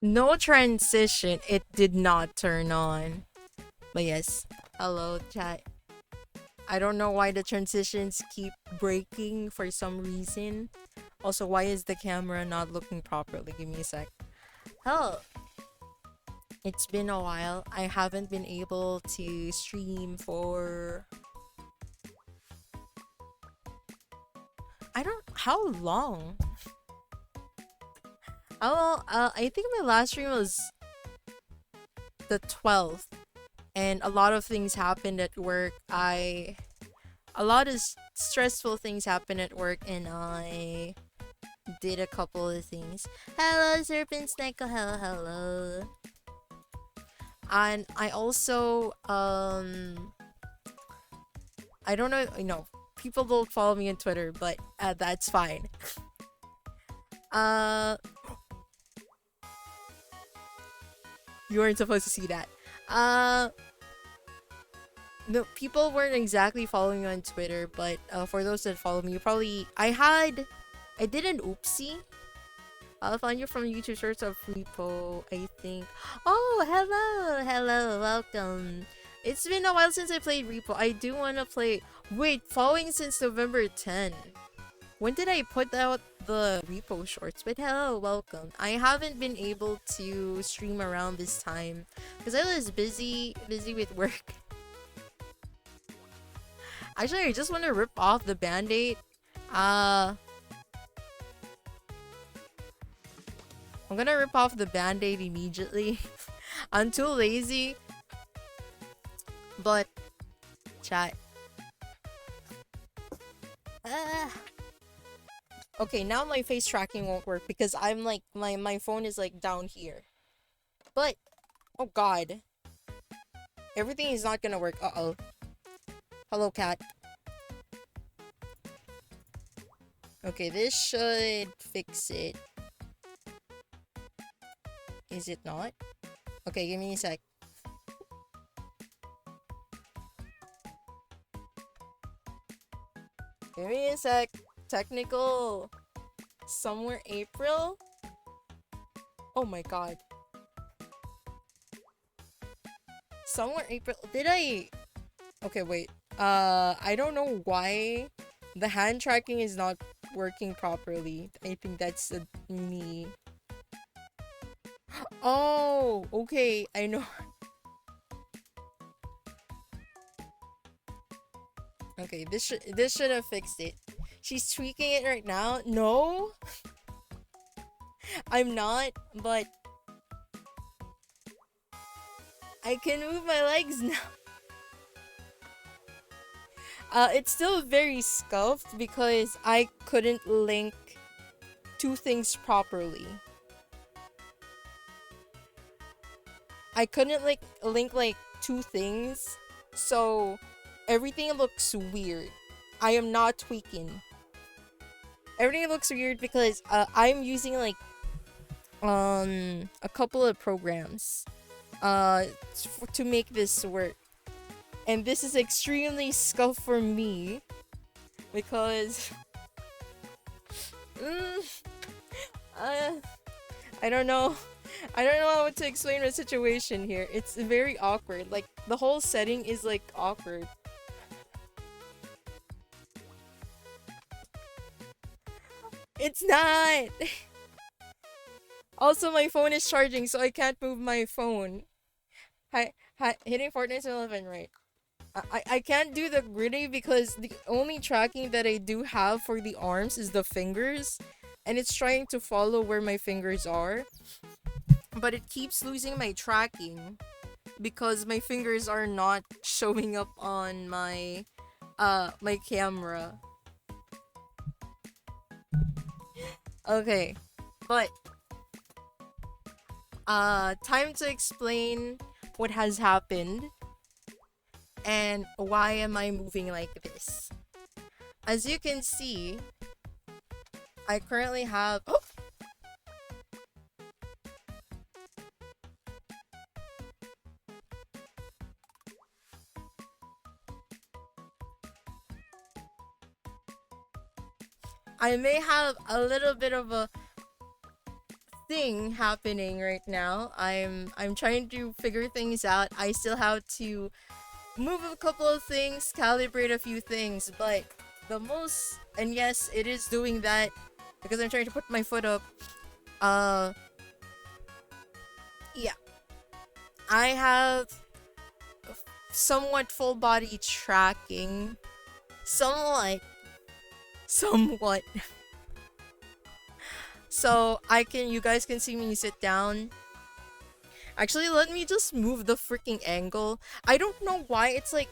No transition. It did not turn on. But yes. Hello, chat. I don't know why the transitions keep breaking for some reason. Also, why is the camera not looking properly? Give me a sec. Hell, it's been a while. I haven't been able to stream for. I don't. How long? Oh, I think my last stream was the 12th, and a lot of things happened at work. A lot of stressful things happened at work, and I did a couple of things. Hello, Serpent Snake. Hello, hello. And I also, I don't know, people don't follow me on Twitter, but that's fine. Uh, you weren't supposed to see that. Uh, no, people weren't exactly following me on Twitter, but for those that follow me, I did an oopsie. I'll find you from YouTube search of repo, I think. Oh, hello, welcome. It's been a while since I played repo. I do want to play. Wait, following since November 10. When did I put out the repo shorts? But hello, welcome. I haven't been able to stream around this time because I was busy with work. Actually, I just want to rip off the band-aid. I'm gonna rip off the band-aid immediately. I'm too lazy. But, chat. Okay, now my face tracking won't work because I'm like, my phone is like down here. But, oh god. Everything is not gonna work. Uh-oh. Hello, cat. Okay, this should fix it. Is it not? Okay, give me a sec. Give me a sec. Technical. Somewhere April? Oh my god. Somewhere April. Did I? Okay, wait. I don't know why the hand tracking is not working properly. I think that's me. Oh, okay. I know. Okay, this should have fixed it. She's tweaking it right now. No, I'm not, but I can move my legs now. It's still very scuffed because I couldn't link two things properly. I couldn't link like two things, so everything looks weird. I am not tweaking. Everything looks weird because I'm using like a couple of programs to make this work. And this is extremely scuffed for me because uh, I don't know. I don't know how to explain the situation here. It's very awkward. Like the whole setting is like awkward. It's not. Also, my phone is charging, so I can't move my phone. Hitting Fortnite's 11, right? I can't do the gritty because the only tracking that I do have for the arms is the fingers, and it's trying to follow where my fingers are, but it keeps losing my tracking because my fingers are not showing up on my camera. Okay, but time to explain what has happened and why am I moving like this. As you can see, I currently have I may have a little bit of a thing happening right now. I'm trying to figure things out. I still have to move a couple of things, calibrate a few things, but the most, and yes, it is doing that because I'm trying to put my foot up. Uh yeah. I have somewhat full body tracking. Somewhat. So you guys can see me sit down. Actually, let me just move the freaking angle. I don't know why it's like,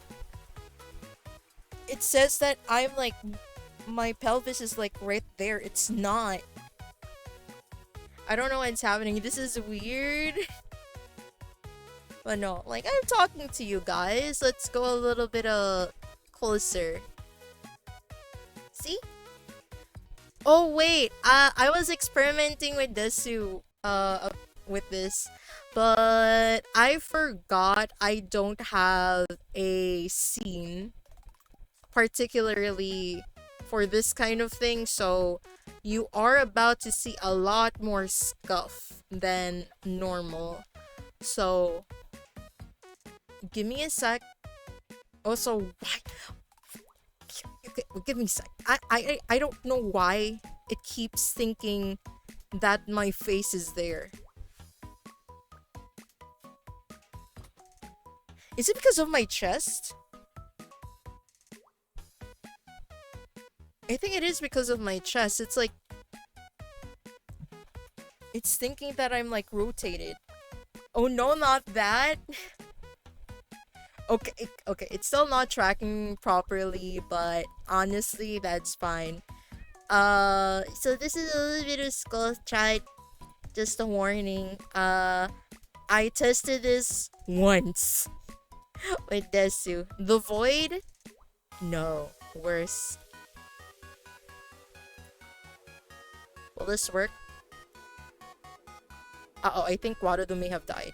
it says that I'm like, my pelvis is like right there. It's not. I don't know what's happening. This is weird. But no, like, I'm talking to you guys. Let's go a little bit closer. See? Oh wait, I was experimenting with Desu with this, but I forgot I don't have a scene particularly for this kind of thing, so you are about to see a lot more scuff than normal. So give me a sec. Also, why? Okay, give me a sec. I don't know why it keeps thinking that my face is there. Is it because of my chest? I think it is because of my chest. It's like, it's thinking that I'm like rotated. Oh no, not that. Okay, it's still not tracking properly, but honestly, that's fine. So this is a little bit of skull chat. Just a warning. I tested this once with Desu. The Void? No, worse. Will this work? Uh-oh, I think Warudo may have died.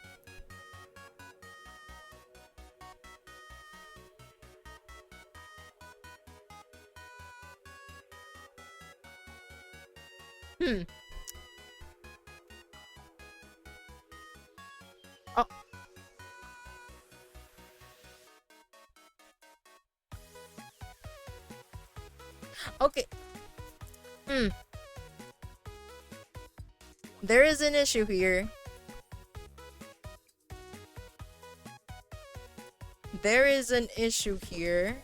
Oh. Okay. There is an issue here. There is an issue here.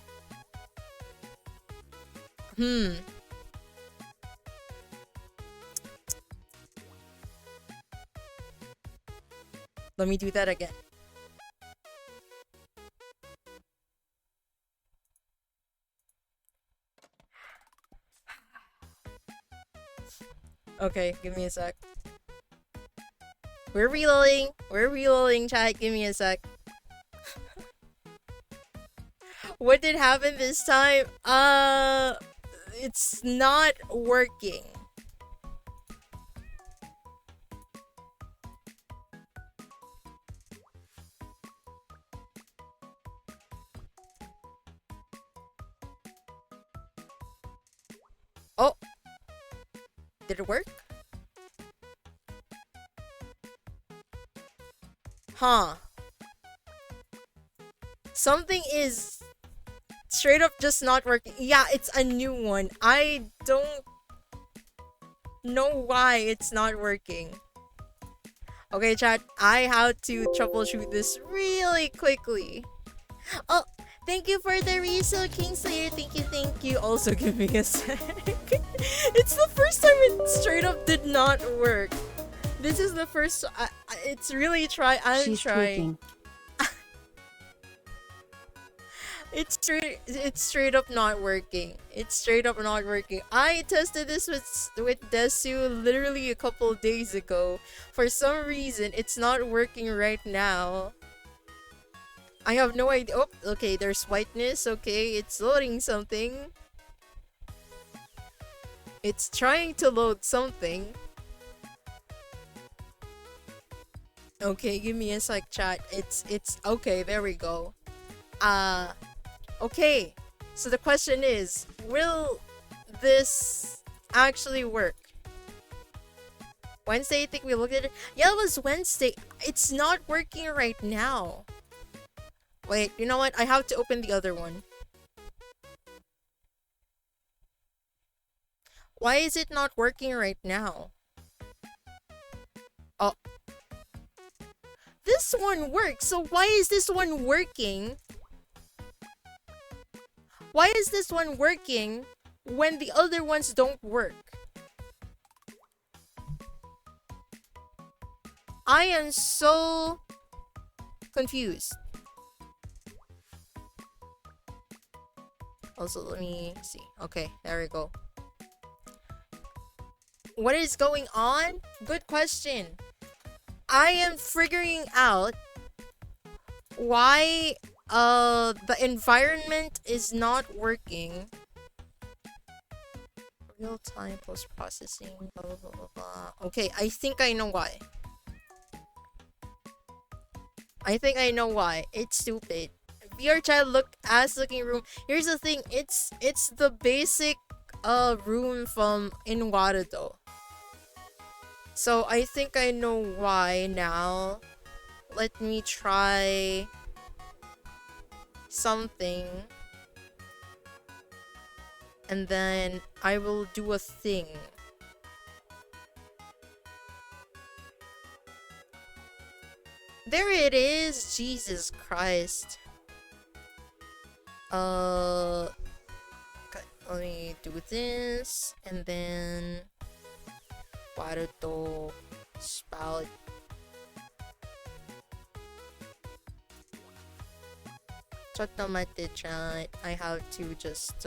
Let me do that again. Okay, give me a sec. We're reloading, chat. Give me a sec. What did happen this time? It's not working. Oh. Did it work? Huh. Something is straight up just not working. Yeah, it's a new one. I don't know why it's not working. Okay, chat, I have to troubleshoot this really quickly. Oh, thank you for the resale, Kingslayer. Thank you. Also, give me a sec. It's the first time it straight up did not work. This is the first. It's really I'm trying. It's straight up not working. It's straight up not working. I tested this with Desu literally a couple of days ago. For some reason, it's not working right now. I have no idea. Oh, okay, there's whiteness. Okay, it's loading something. It's trying to load something. Okay, give me a sec, chat. It's okay, there we go. Okay. So the question is, will this actually work? Wednesday, I think we looked at it. Yeah, it was Wednesday. It's not working right now. Wait, you know what? I have to open the other one. Why is it not working right now? Oh. This one works, so why is this one working? Why is this one working when the other ones don't work? I am so confused. Also, let me see. Okay, there we go. What is going on? Good question. I am figuring out why the environment is not working. Real time post processing, blah blah blah blah blah. Okay, I think I know why. It's stupid. VRChat look ass looking room. Here's the thing, it's the basic room from in Warudo. So I think I know why now. Let me try something. And then I will do a thing. There it is! Jesus Christ. Okay, let me do this. And then... Warudo spout. Chat. I have to just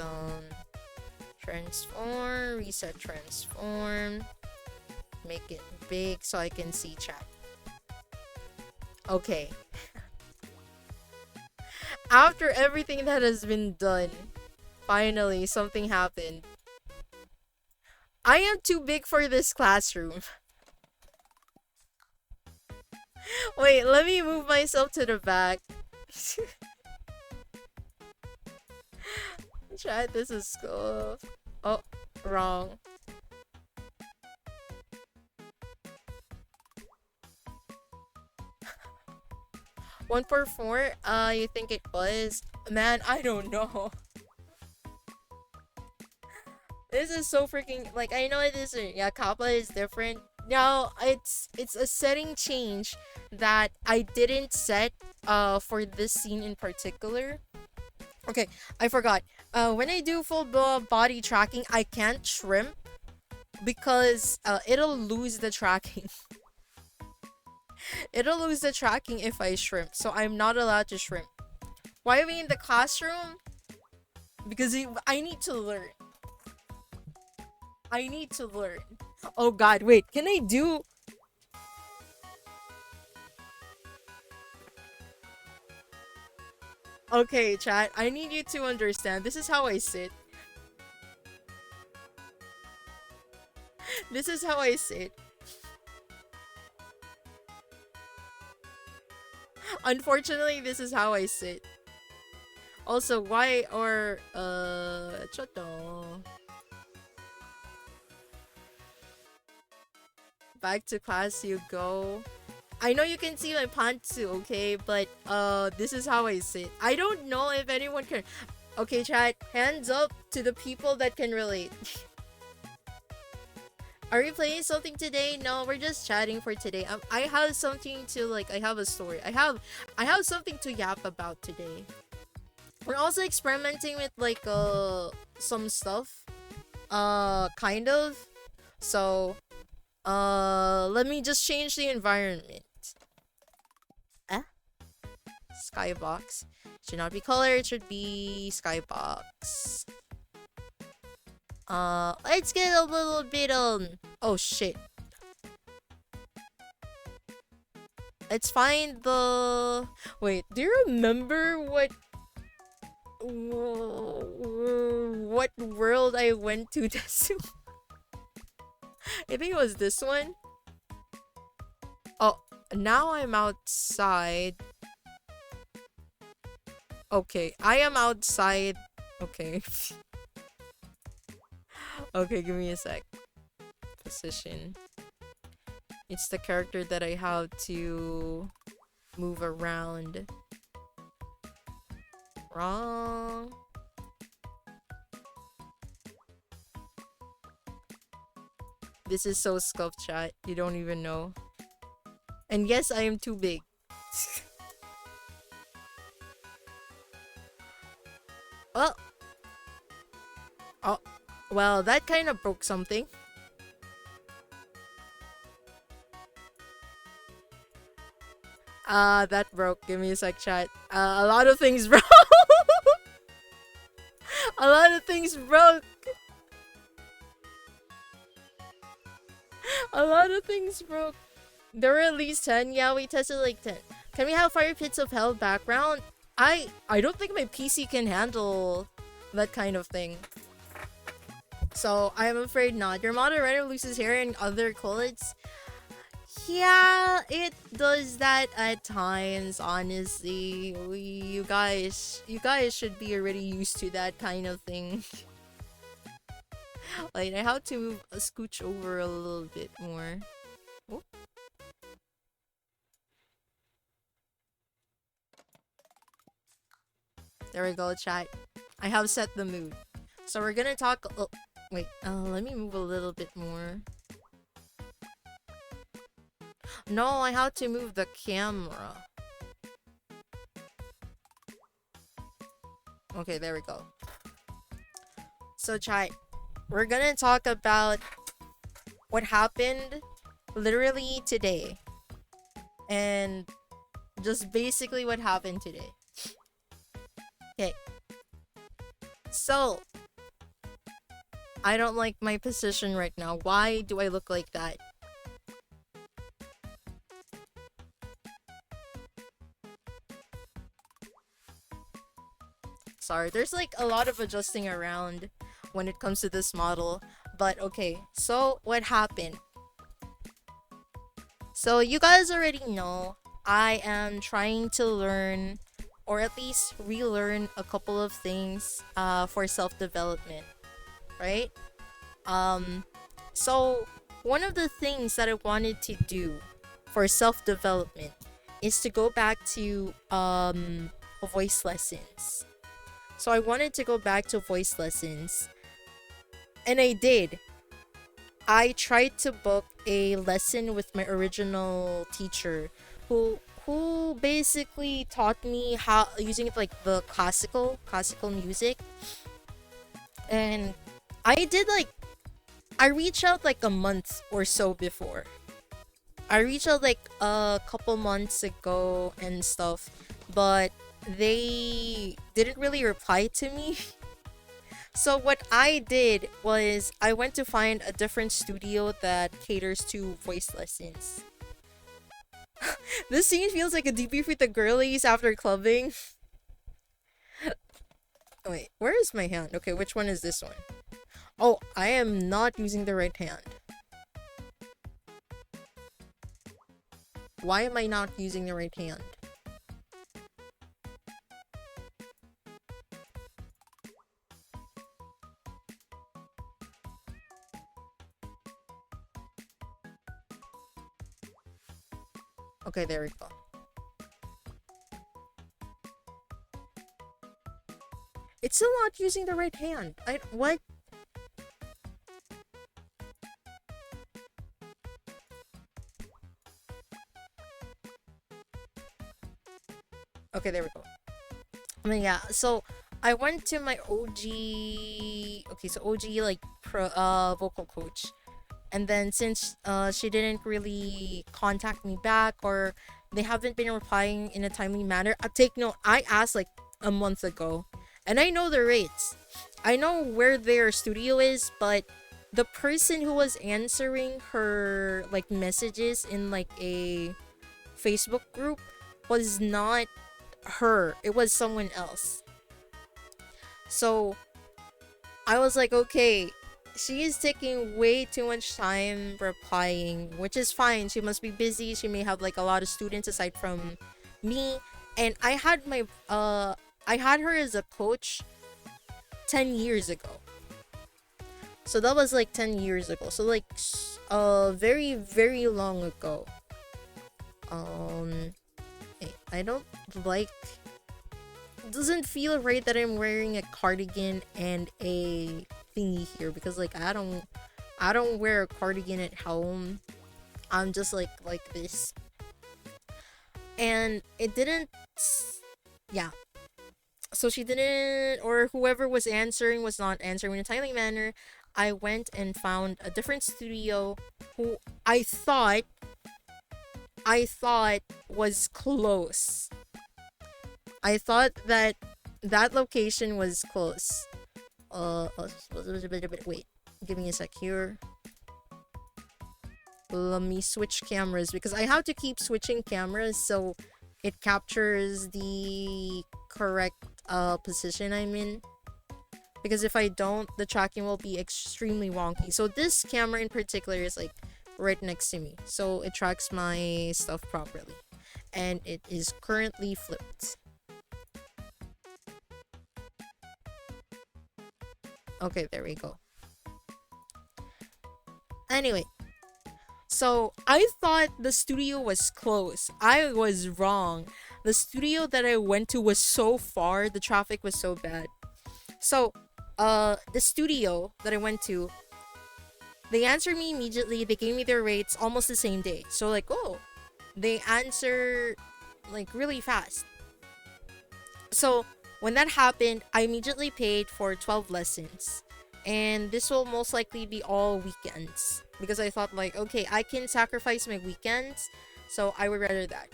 transform, reset transform, make it big so I can see chat. Okay. After everything that has been done, finally something happened. I am too big for this classroom. Wait, let me move myself to the back. Chat, this is cool. Oh, wrong. One for four? You think it was? Man, I don't know. This is so freaking, like, I know it is, yeah, Kappa is different. Now, it's a setting change that I didn't set for this scene in particular. Okay, I forgot. When I do full body tracking, I can't shrimp because it'll lose the tracking. It'll lose the tracking if I shrimp, so I'm not allowed to shrimp. Why are we in the classroom? Because I need to learn. I need to learn. Oh god, wait, can I do... Okay, chat, I need you to understand. This is how I sit. This is how I sit. Unfortunately, this is how I sit. Also, why or choto. Back to class you go. I know you can see my pantsu, okay? But this is how I sit. I don't know if anyone can... Okay, chat, hands up to the people that can relate. Are we playing something today? No, we're just chatting for today. I have something to, like, I have a story. I have something to yap about today. We're also experimenting with, like, some stuff. Kind of. So, let me just change the environment. Skybox. Should not be color, it should be skybox. Let's get a little bit oh shit. Let's find the... Wait, do you remember what world I went to, Desu? I think it was this one. Oh, now I'm outside. Okay, I am outside. Okay. Okay, give me a sec. Position. It's the character that I have to move around. Wrong. This is so scuffed, chat. You don't even know. And yes, I am too big. Oh. Oh. Well, that kind of broke something. That broke. Give me a sec, chat. A lot of things broke. A lot of things broke. A lot of things broke. There were at least 10. Yeah, we tested like 10. Can we have Fire Pits of Hell background? I don't think my PC can handle that kind of thing. So, I'm afraid not. Your moderator loses hair and other clothes. Yeah, it does that at times, honestly. You guys should be already used to that kind of thing. Like, I have to scooch over a little bit more. Oh. There we go, chat. I have set the mood. So we're gonna talk... Oh, wait, let me move a little bit more. No, I have to move the camera. Okay, there we go. So, chat, we're gonna talk about what happened literally today. And just basically what happened today. Okay. So, I don't like my position right now. Why do I look like that? Sorry, there's like a lot of adjusting around when it comes to this model. But okay, so what happened? So you guys already know I am trying to learn or at least relearn a couple of things for self-development, right? So one of the things that I wanted to do for self-development is to go back to voice lessons. So I wanted to go back to voice lessons, and I did. I tried to book a lesson with my original teacher who basically taught me how using it like the classical music. And I reached out like a month or so before. I reached out like a couple months ago and stuff, but they didn't really reply to me. So what I did was I went to find a different studio that caters to voice lessons. This scene feels like a debrief with the girlies after clubbing. Wait, where is my hand? Okay, which one is this one? Oh, I am not using the right hand. Why am I not using the right hand? Okay, there we go. It's still not using the right hand. What? Okay, there we go. I mean, yeah, so I went to my OG... Okay, so OG, like, vocal coach. And then since she didn't really contact me back or they haven't been replying in a timely manner, take note, I asked like a month ago. And I know the rates. I know where their studio is, but the person who was answering her like messages in like a Facebook group was not her. It was someone else. So I was like, okay, she is taking way too much time replying, which is fine. She must be busy. She may have like a lot of students aside from me. And I had her as a coach 10 years ago. So that was like 10 years ago. So like very very long ago. I don't like, doesn't feel right that I'm wearing a cardigan and a thingy here, because like I don't wear a cardigan at home. I'm just like this. And it didn't, yeah. So she didn't, or whoever was answering was not answering in a timely manner. I went and found a different studio who I thought was close. I thought that that location was close. Wait, give me a sec here. Let me switch cameras, because I have to keep switching cameras so it captures the correct position I'm in. Because if I don't, the tracking will be extremely wonky. So this camera in particular is like right next to me, so it tracks my stuff properly. And it is currently flipped. Okay, there we go. Anyway, so I thought the studio was close. I was wrong. The studio that I went to was so far, the traffic was so bad. So, the studio that I went to, they answered me immediately. They gave me their rates almost the same day. So like, oh, they answer like really fast. So when that happened, I immediately paid for 12 lessons. And this will most likely be all weekends, because I thought like, okay, I can sacrifice my weekends, so I would rather that.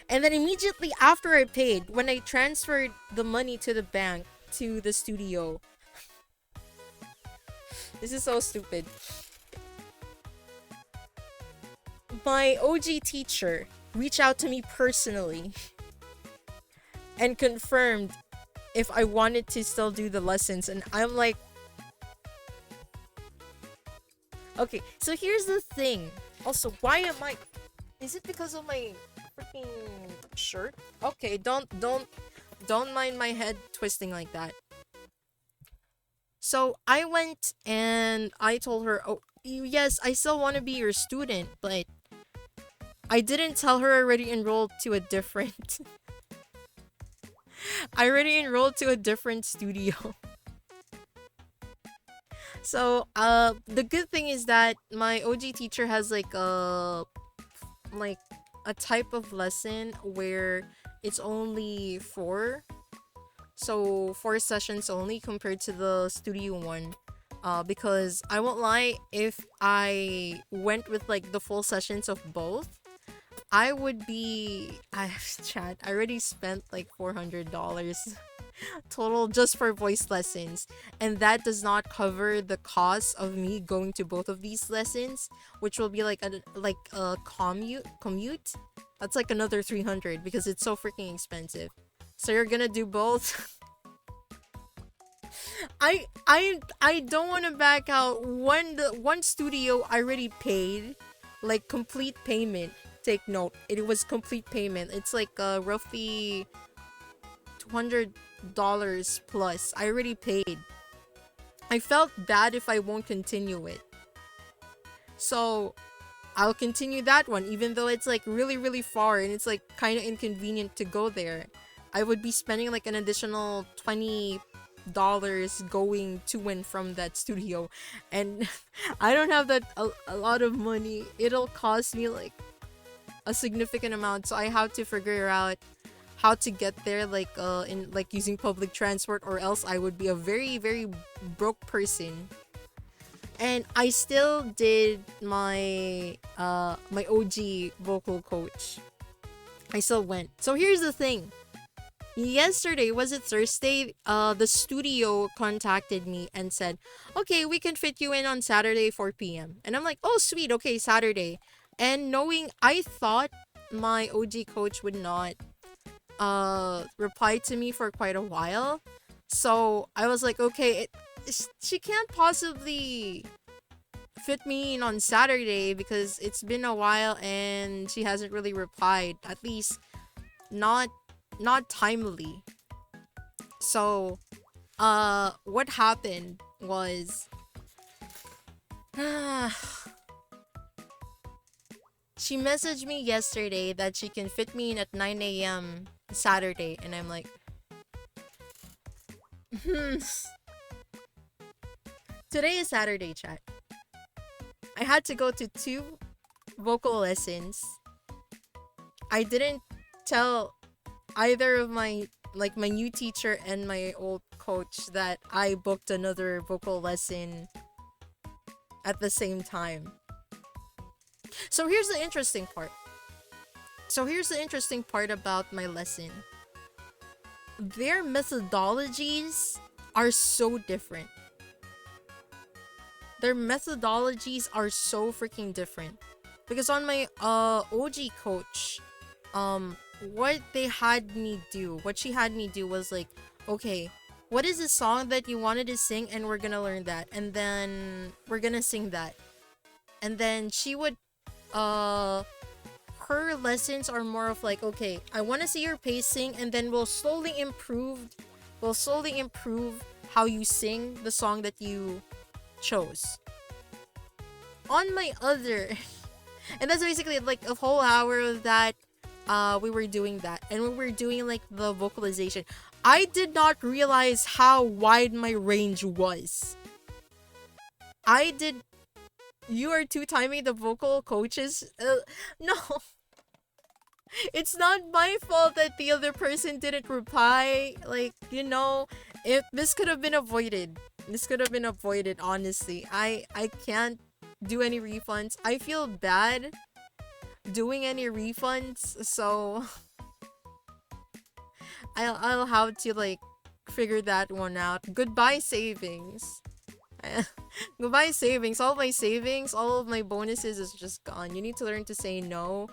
And then immediately after I paid, when I transferred the money to the bank, to the studio, this is so stupid, my OG teacher reached out to me personally and confirmed if I wanted to still do the lessons. And I'm like, okay, so here's the thing. Also, why am I, is it because of my freaking shirt? Okay, don't mind my head twisting like that. So I went and I told her, oh yes, I still want to be your student, but I didn't tell her I already enrolled to a different I already enrolled to a different studio. So the good thing is that my OG teacher has like a type of lesson where it's only 4. So 4 sessions only compared to the studio one. Because I won't lie, if I went with like the full sessions of both, I would be, I chat, I already spent like $400 total just for voice lessons, and that does not cover the cost of me going to both of these lessons, which will be like a commute. That's like another 300 because it's so freaking expensive. So you're gonna do both. I don't want to back out. One studio I already paid, like complete payment. Take note, it was complete payment. It's like roughly $200 plus. I already paid. I felt bad if I won't continue it, so I'll continue that one, even though it's like really really far and it's like kind of inconvenient to go there. I would be spending like an additional $20 going to and from that studio, and I don't have that a lot of money. It'll cost me like a significant amount, so I have to figure out how to get there, like in like using public transport, or else I would be a very very broke person. And I still did my my OG vocal coach. I still went. So here's the thing. Yesterday, was it Thursday? The studio contacted me and said, okay, we can fit you in on Saturday 4 p.m. And I'm like, oh sweet, okay, Saturday. And knowing, I thought my OG coach would not reply to me for quite a while. So I was like, okay, she can't possibly fit me in on Saturday because it's been a while and she hasn't really replied, at least not timely. So what happened was She messaged me yesterday that she can fit me in at 9 a.m. Saturday, and I'm like, Today is Saturday, chat. I had to go to 2 vocal lessons. I didn't tell either of my new teacher and my old coach that I booked another vocal lesson at the same time. So here's the interesting part. About my lesson. Their methodologies are so different. Their methodologies are so freaking different. Because on my OG coach, what she had me do was like, okay, what is the song that you wanted to sing, and we're gonna learn that, and then we're gonna sing that. And then she would her lessons are more of like, okay, I want to see your pacing, and then we'll slowly improve how you sing the song that you chose. On my other and that's basically like a whole hour of that. We were doing that, and we were doing like the vocalization. I did not realize how wide my range was. You are two-timing the vocal coaches? No. It's not my fault that the other person didn't reply. Like, if this could have been avoided. Honestly. I can't do any refunds. I feel bad doing any refunds, so I'll have to like figure that one out. Goodbye savings. Goodbye savings. All my savings, all of my bonuses is just gone. You need to learn to say no.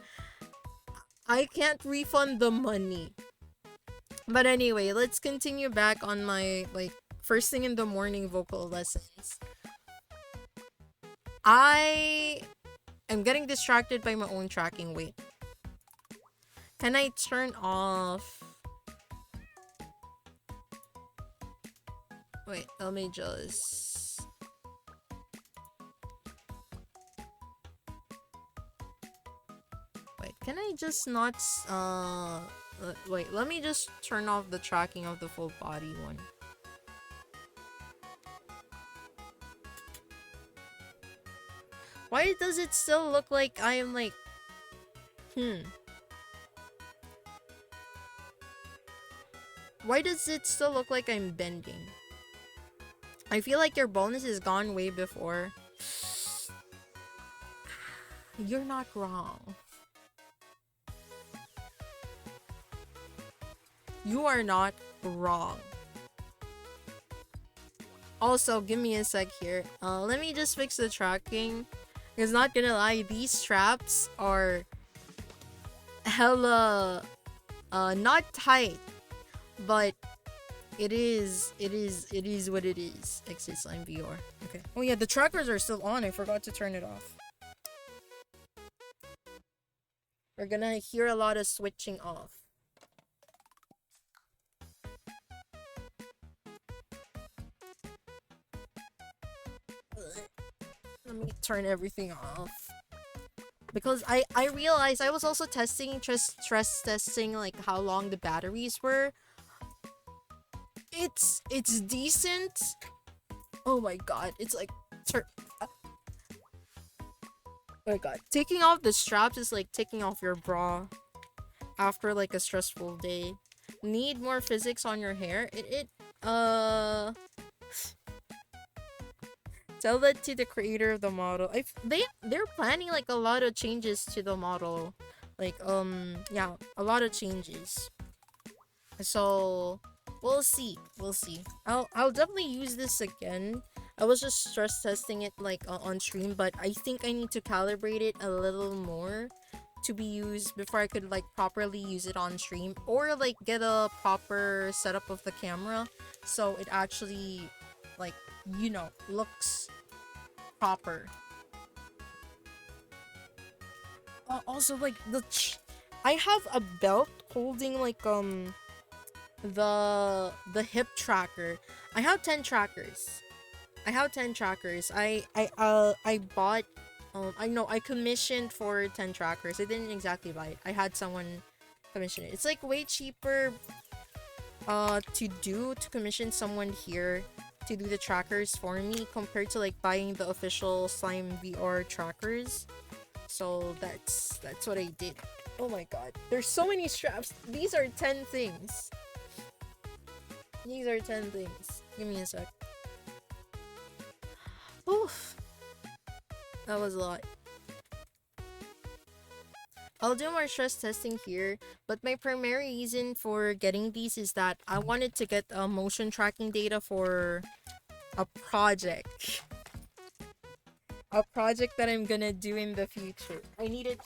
I can't refund the money. But anyway, let's continue back on my like first thing in the morning vocal lessons. I am getting distracted by my own tracking. Wait. Can I turn off? Wait, let me just... Wait, can I just not... Wait, let me just turn off the tracking of the full body one. Why does it still look like I am like... Why does it still look like I'm bending? I feel like your bonus is gone way before. You're not wrong. You are not wrong. Also, give me a sec here. Let me just fix the tracking. Because not gonna lie, these straps are hella not tight, but it is what it is. Exit slime VR. Okay. Oh yeah, the trackers are still on. I forgot to turn it off. We're gonna hear a lot of switching off. Let me turn everything off. Because I realized I was also testing, stress testing, like how long the batteries were. It's decent. Oh my god, it's like oh my god, taking off the straps is like taking off your bra after like a stressful day. Need more physics on your hair? Tell that to the creator of the model. They're planning like a lot of changes to the model. Like yeah, a lot of changes. So we'll see. I'll definitely use this again. I was just stress testing it like on stream, but I think I need to calibrate it a little more to be used before I could like properly use it on stream, or like get a proper setup of the camera so it actually like looks proper. Also like I have a belt holding like the hip tracker. I have 10 trackers. I have 10 trackers. I bought I know I commissioned for 10 trackers. I didn't exactly buy it. I had someone commission it. It's like way cheaper to commission someone here to do the trackers for me compared to like buying the official Slime VR trackers. So that's what I did. Oh my god. There's so many straps. These are 10 things. These are 10 things. Give me a sec. Oof. That was a lot. I'll do more stress testing here, but my primary reason for getting these is that I wanted to get motion tracking data for a project. A project that I'm gonna do in the future. I needed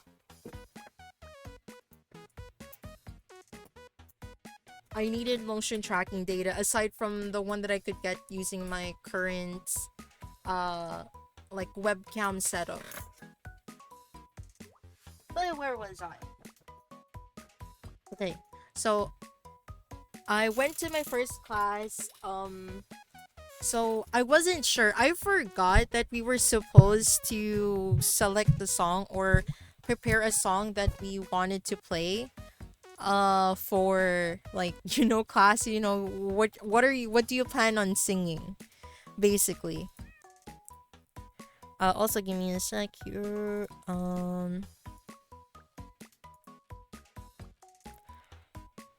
motion tracking data aside from the one that I could get using my current like webcam setup. But where was I? Okay, so I went to my first class. So I wasn't sure. I forgot that we were supposed to select the song or prepare a song that we wanted to play for like class. What do you plan on singing basically? Also give me a sec here.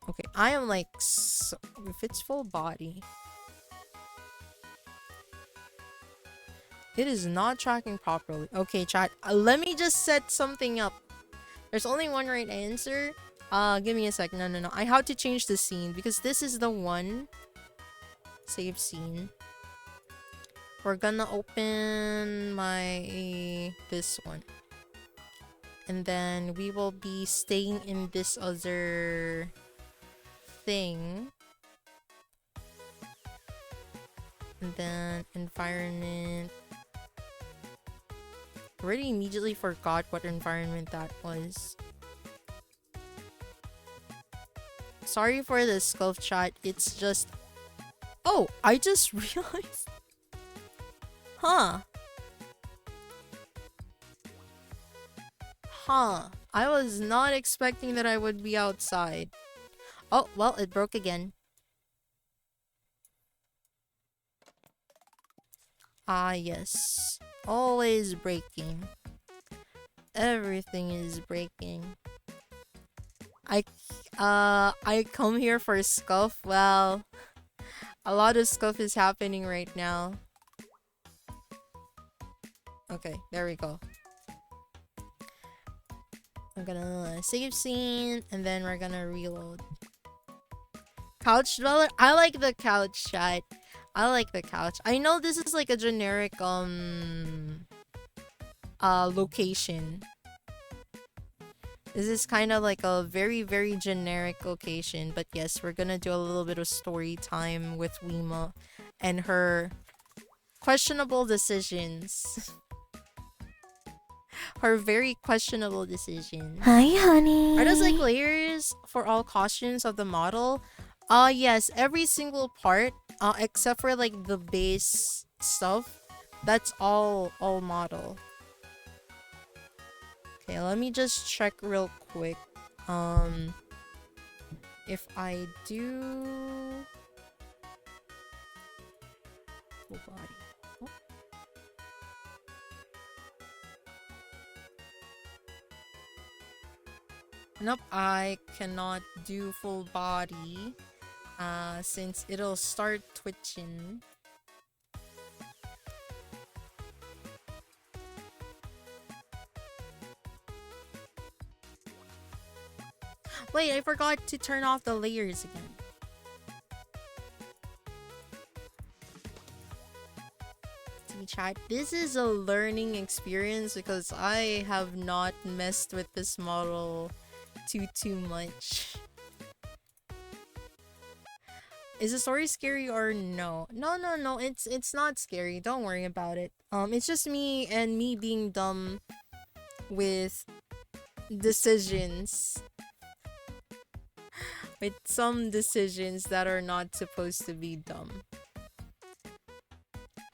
Okay, I am like if it's full body, it is not tracking properly. Okay, chat, let me just set something up. There's only one right answer. Give me a sec. No. I have to change the scene because this is the one. Save scene. We're gonna open this one. And then we will be staying in this other thing. And then environment. Already immediately forgot what environment that was. Sorry for the sculpt chat. It's just... Oh, I just realized. Huh. I was not expecting that I would be outside. Oh, well, it broke again. Ah, yes. Always breaking. Everything is breaking. I come here for scuff. Well, a lot of scuff is happening right now. Okay, there we go. I'm gonna save scene and then we're gonna reload. Couch dweller? I like the couch, chat. I like the couch. I know this is like a generic location. This is kind of like a very, very generic location. But yes, we're gonna do a little bit of story time with Wima and her questionable decisions. Her very questionable decisions. Hi, honey. Are those like layers for all costumes of the model? Yes, every single part, except for like the base stuff, that's all model. Okay, let me just check real quick. If I do full body. Oh. Nope, I cannot do full body. Since it'll start twitching. Wait, I forgot to turn off the layers again. See, chat, this is a learning experience because I have not messed with this model too much. Is the story scary or no? No. It's not scary. Don't worry about it. It's just me being dumb with decisions. With some decisions that are not supposed to be dumb.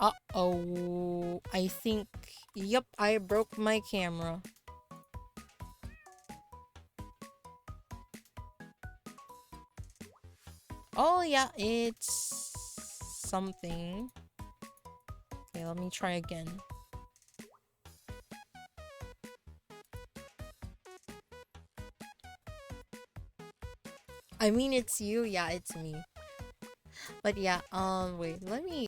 Uh-oh. I think... Yep, I broke my camera. Oh, yeah, it's... something. Okay, let me try again. I mean, it's you. Yeah, it's me. But yeah, wait, let me...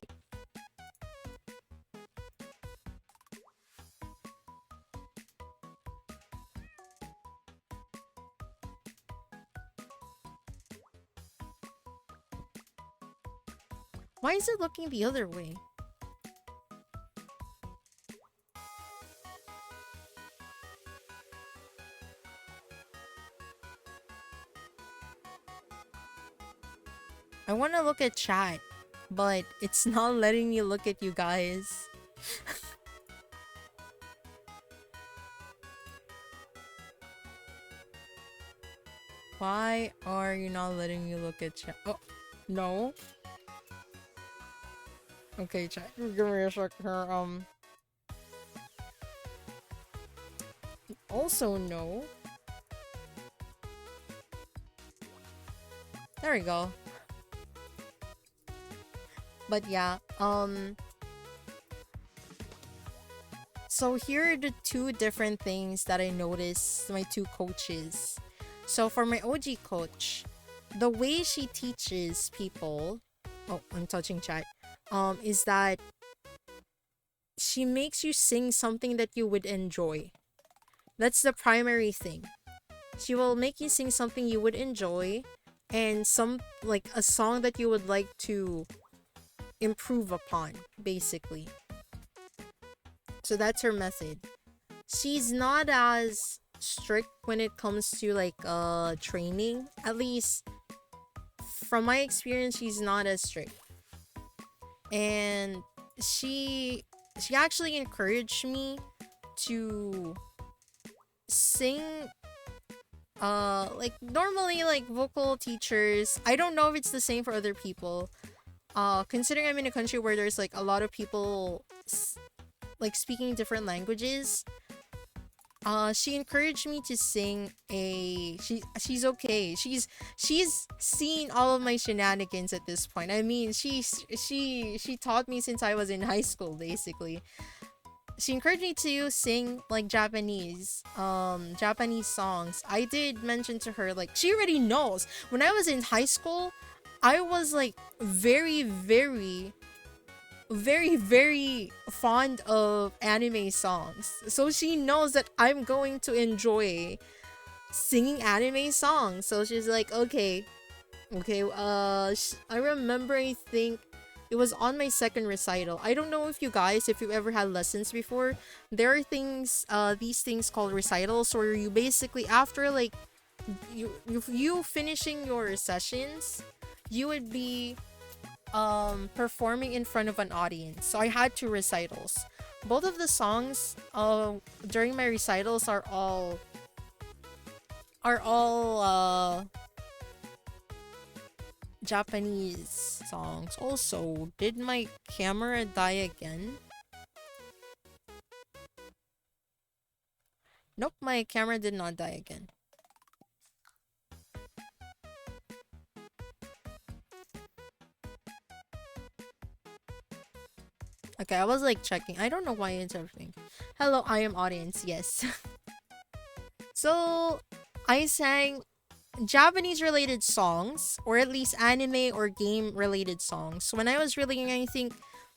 Why is it looking the other way? I want to look at chat, but it's not letting me look at you guys. Why are you not letting me look at chat? Oh, no. Okay, chat. Give me a sec here. Also, no. There we go. But yeah, so here are the two different things that I noticed my two coaches. So for my OG coach, the way she teaches people, oh, I'm touching chat, is that she makes you sing something that you would enjoy. That's the primary thing. She will make you sing something you would enjoy and like a song that you would like to improve upon, basically. So that's her method. She's not as strict when it comes to like training. At least from my experience, she's not as strict. And she actually encouraged me to sing like normally like vocal teachers. I don't know if it's the same for other people. Considering I'm in a country where there's like a lot of people like speaking different languages, she encouraged me to sing she's okay. She's seen all of my shenanigans at this point. I mean, she taught me since I was in high school, basically. She encouraged me to sing like Japanese songs. I did mention to her, like, she already knows. When I was in high school, I was like very, very, very, very fond of anime songs. So she knows that I'm going to enjoy singing anime songs. So she's like, okay, I remember, I think it was on my second recital. I don't know if you guys, if you've ever had lessons before, there are things, these things called recitals, where you basically, after like you finishing your sessions, you would be performing in front of an audience. So I had two recitals. Both of the songs during my recitals are all Japanese songs. Also, did my camera die again? Nope, my camera did not die again. Okay, I was like checking. I don't know why it's everything. Hello, I am audience. Yes. So, I sang Japanese related songs, or at least anime or game related songs. When I was really young, I think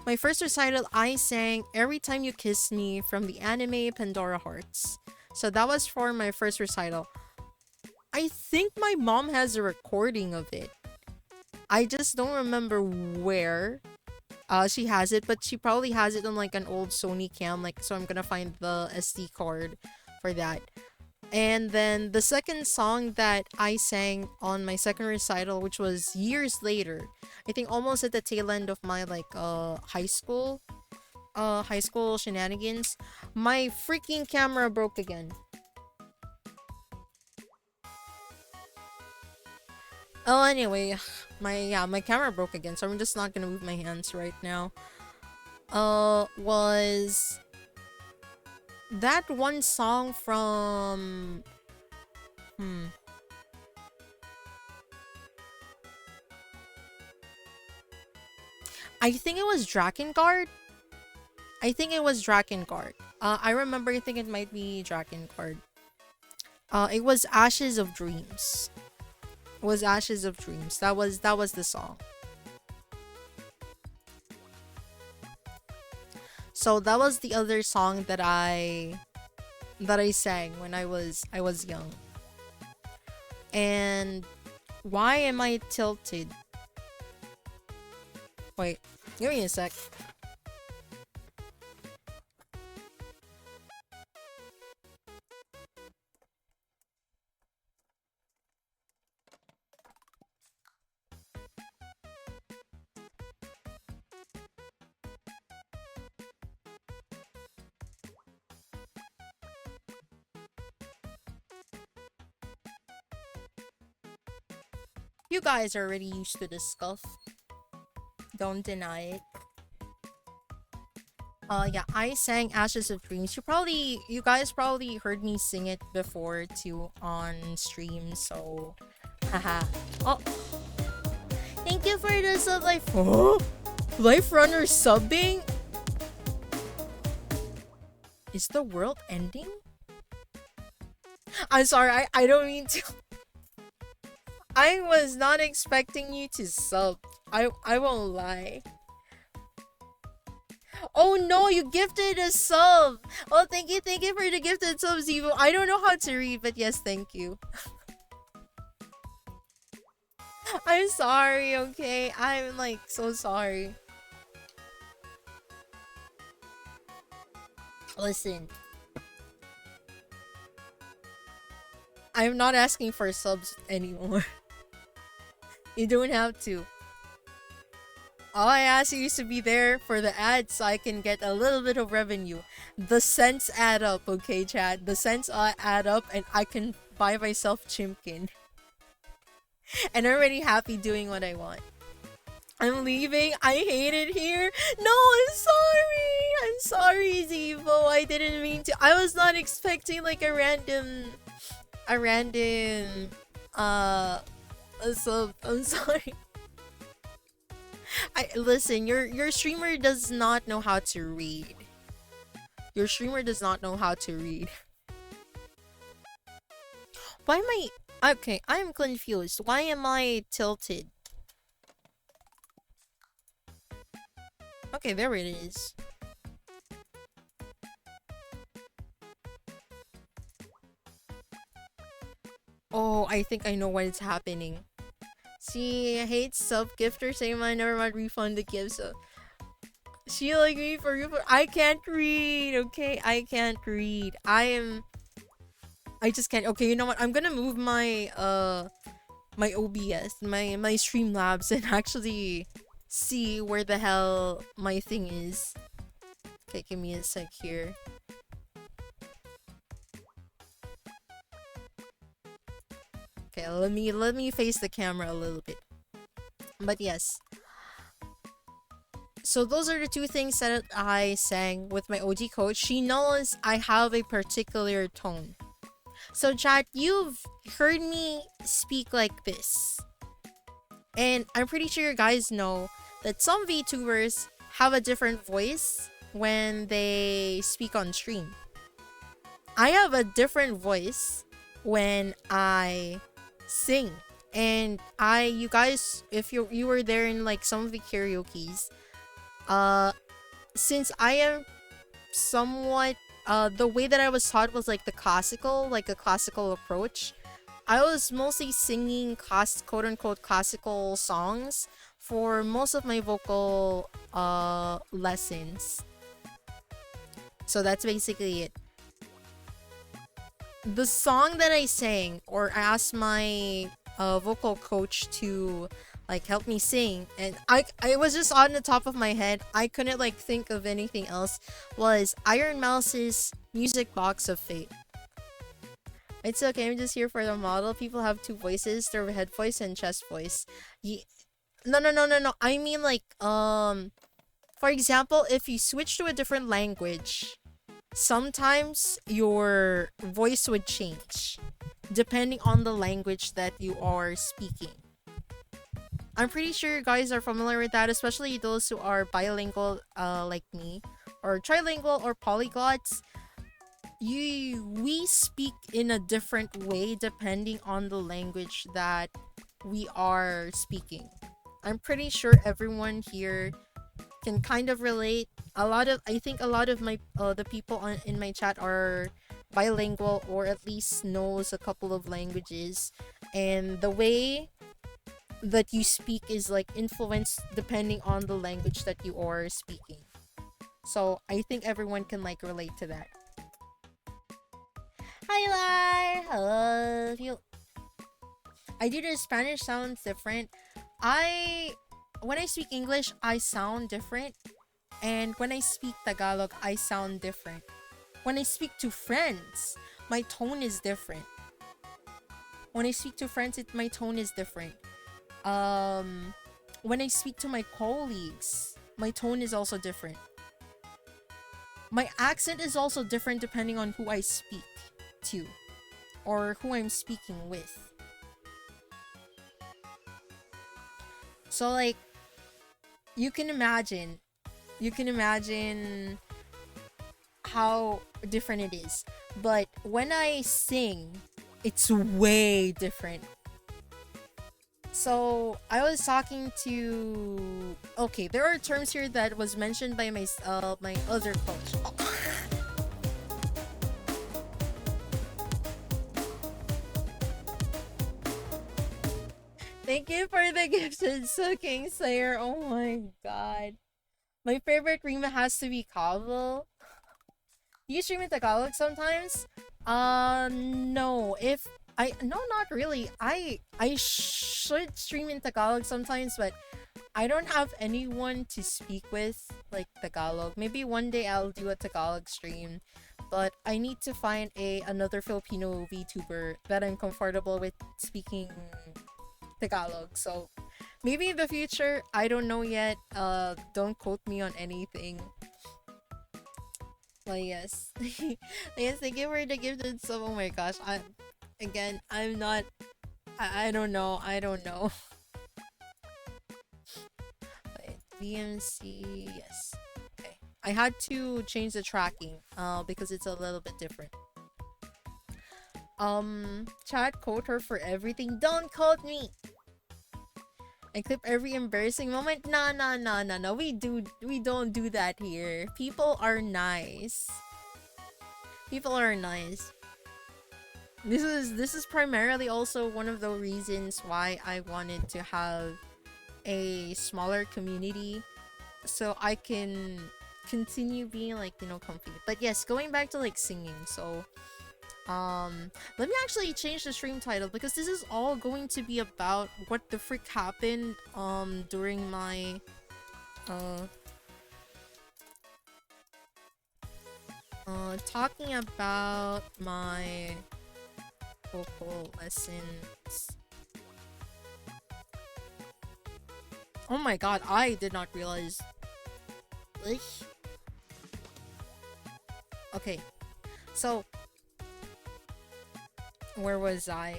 my first recital, I sang Every Time You Kiss Me from the anime Pandora Hearts. So that was for my first recital. I think my mom has a recording of it. I just don't remember where she has it, but she probably has it on like an old Sony cam, like, so I'm gonna find the SD card for that. And then the second song that I sang on my second recital, which was years later, I think almost at the tail end of my like high school shenanigans, my freaking camera broke again. Oh, anyway, my camera broke again, so I'm just not gonna move my hands right now. was that one song from I think it was Drakengard. I think it was Drakengard. I remember. I think it might be Drakengard. It was Ashes of Dreams. It was Ashes of Dreams. That was the song. So that was the other song that I sang when I was young. And why am I tilted? Wait, give me a sec. You guys are already used to this stuff. Don't deny it. Yeah, I sang Ashes of Dreams. You guys probably heard me sing it before too on stream, so haha. Oh, thank you for the sub life. Oh, Life Runner subbing? Is the world ending? I'm sorry, I don't mean to. I was not expecting you to sub. I won't lie. Oh no, you gifted a sub. Oh, thank you for the gifted subs, Evo. I don't know how to read, but yes, thank you. I'm sorry, okay? I'm like so sorry. Listen. I'm not asking for subs anymore. You don't have to. All I ask you is to be there for the ads so I can get a little bit of revenue. The cents add up, okay, chat? The cents add up and I can buy myself Chimkin. And I'm already happy doing what I want. I'm leaving. I hate it here. No, I'm sorry. I'm sorry, Zevo. I didn't mean to. I was not expecting like a random sub. I'm sorry. Listen, your streamer does not know how to read. Your streamer does not know how to read. Why am I okay? I am confused. Why am I tilted? Okay, there it is. Oh, I think I know what is happening. She hates sub-gifter, saying I never mind refund the gift, so she like me for you. I can't read, okay? I can't read. I just can't. Okay, you know what? I'm gonna move my my OBS, my Streamlabs, and actually see where the hell my thing is. Okay, give me a sec here. Okay, let me face the camera a little bit. But yes. So those are the two things that I sang with my OG coach. She knows I have a particular tone. So chat, you've heard me speak like this. And I'm pretty sure you guys know that some VTubers have a different voice when they speak on stream. I have a different voice when I sing. And you guys, if you were there in like some of the karaoke's, since I am somewhat the way that I was taught was like a classical approach. I was mostly singing quote unquote classical songs for most of my vocal lessons. So that's basically it. The song that I sang, or I asked my vocal coach to like help me sing, and I was just on the top of my head, I couldn't like think of anything else, was Iron Mouse's Music Box of Fate. It's okay, I'm just here for the model. People have two voices, their head voice and chest voice. No. I mean like For example, if you switch to a different language, sometimes your voice would change depending on the language that you are speaking. I'm pretty sure you guys are familiar with that, especially those who are bilingual, like me, or trilingual or polyglots. We speak in a different way depending on the language that we are speaking. I'm pretty sure everyone here can kind of relate. I think a lot of my the people in my chat are bilingual or at least knows a couple of languages, and the way that you speak is like influenced depending on the language that you are speaking. So I think everyone can like relate to that. Hi Lar! Hello. I do the Spanish sounds different. When I speak English, I sound different. And when I speak Tagalog, I sound different. When I speak to friends, my tone is different. When I speak to friends, my tone is different. When I speak to my colleagues, my tone is also different. My accent is also different depending on who I speak to or who I'm speaking with. So like, you can imagine how different it is. But when I sing, it's way different. So I was talking to, okay, there are terms here that was mentioned by my other coach. Thank you for the gifted sucking Slayer. Oh my god. My favorite Rima has to be Kavel. You stream in Tagalog sometimes? No. No, not really. I should stream in Tagalog sometimes, but I don't have anyone to speak with like Tagalog. Maybe one day I'll do a Tagalog stream, but I need to find another Filipino VTuber that I'm comfortable with speaking Tagalog. So maybe in the future, I don't know yet. Don't quote me on anything. But yes. Yes, thank you for the gifted sub. Oh my gosh. I'm not. I don't know. Wait, VMC, yes. Okay. I had to change the tracking because it's a little bit different. Chat, quote her for everything. Don't quote me. I clip every embarrassing moment. No. We don't do that here. People are nice. This is primarily also one of the reasons why I wanted to have a smaller community, so I can continue being like, comfy. But yes, going back to like singing, so let me actually change the stream title because this is all going to be about what the frick happened during my talking about my vocal lessons. Oh my god, I did not realize. Okay, so where was I?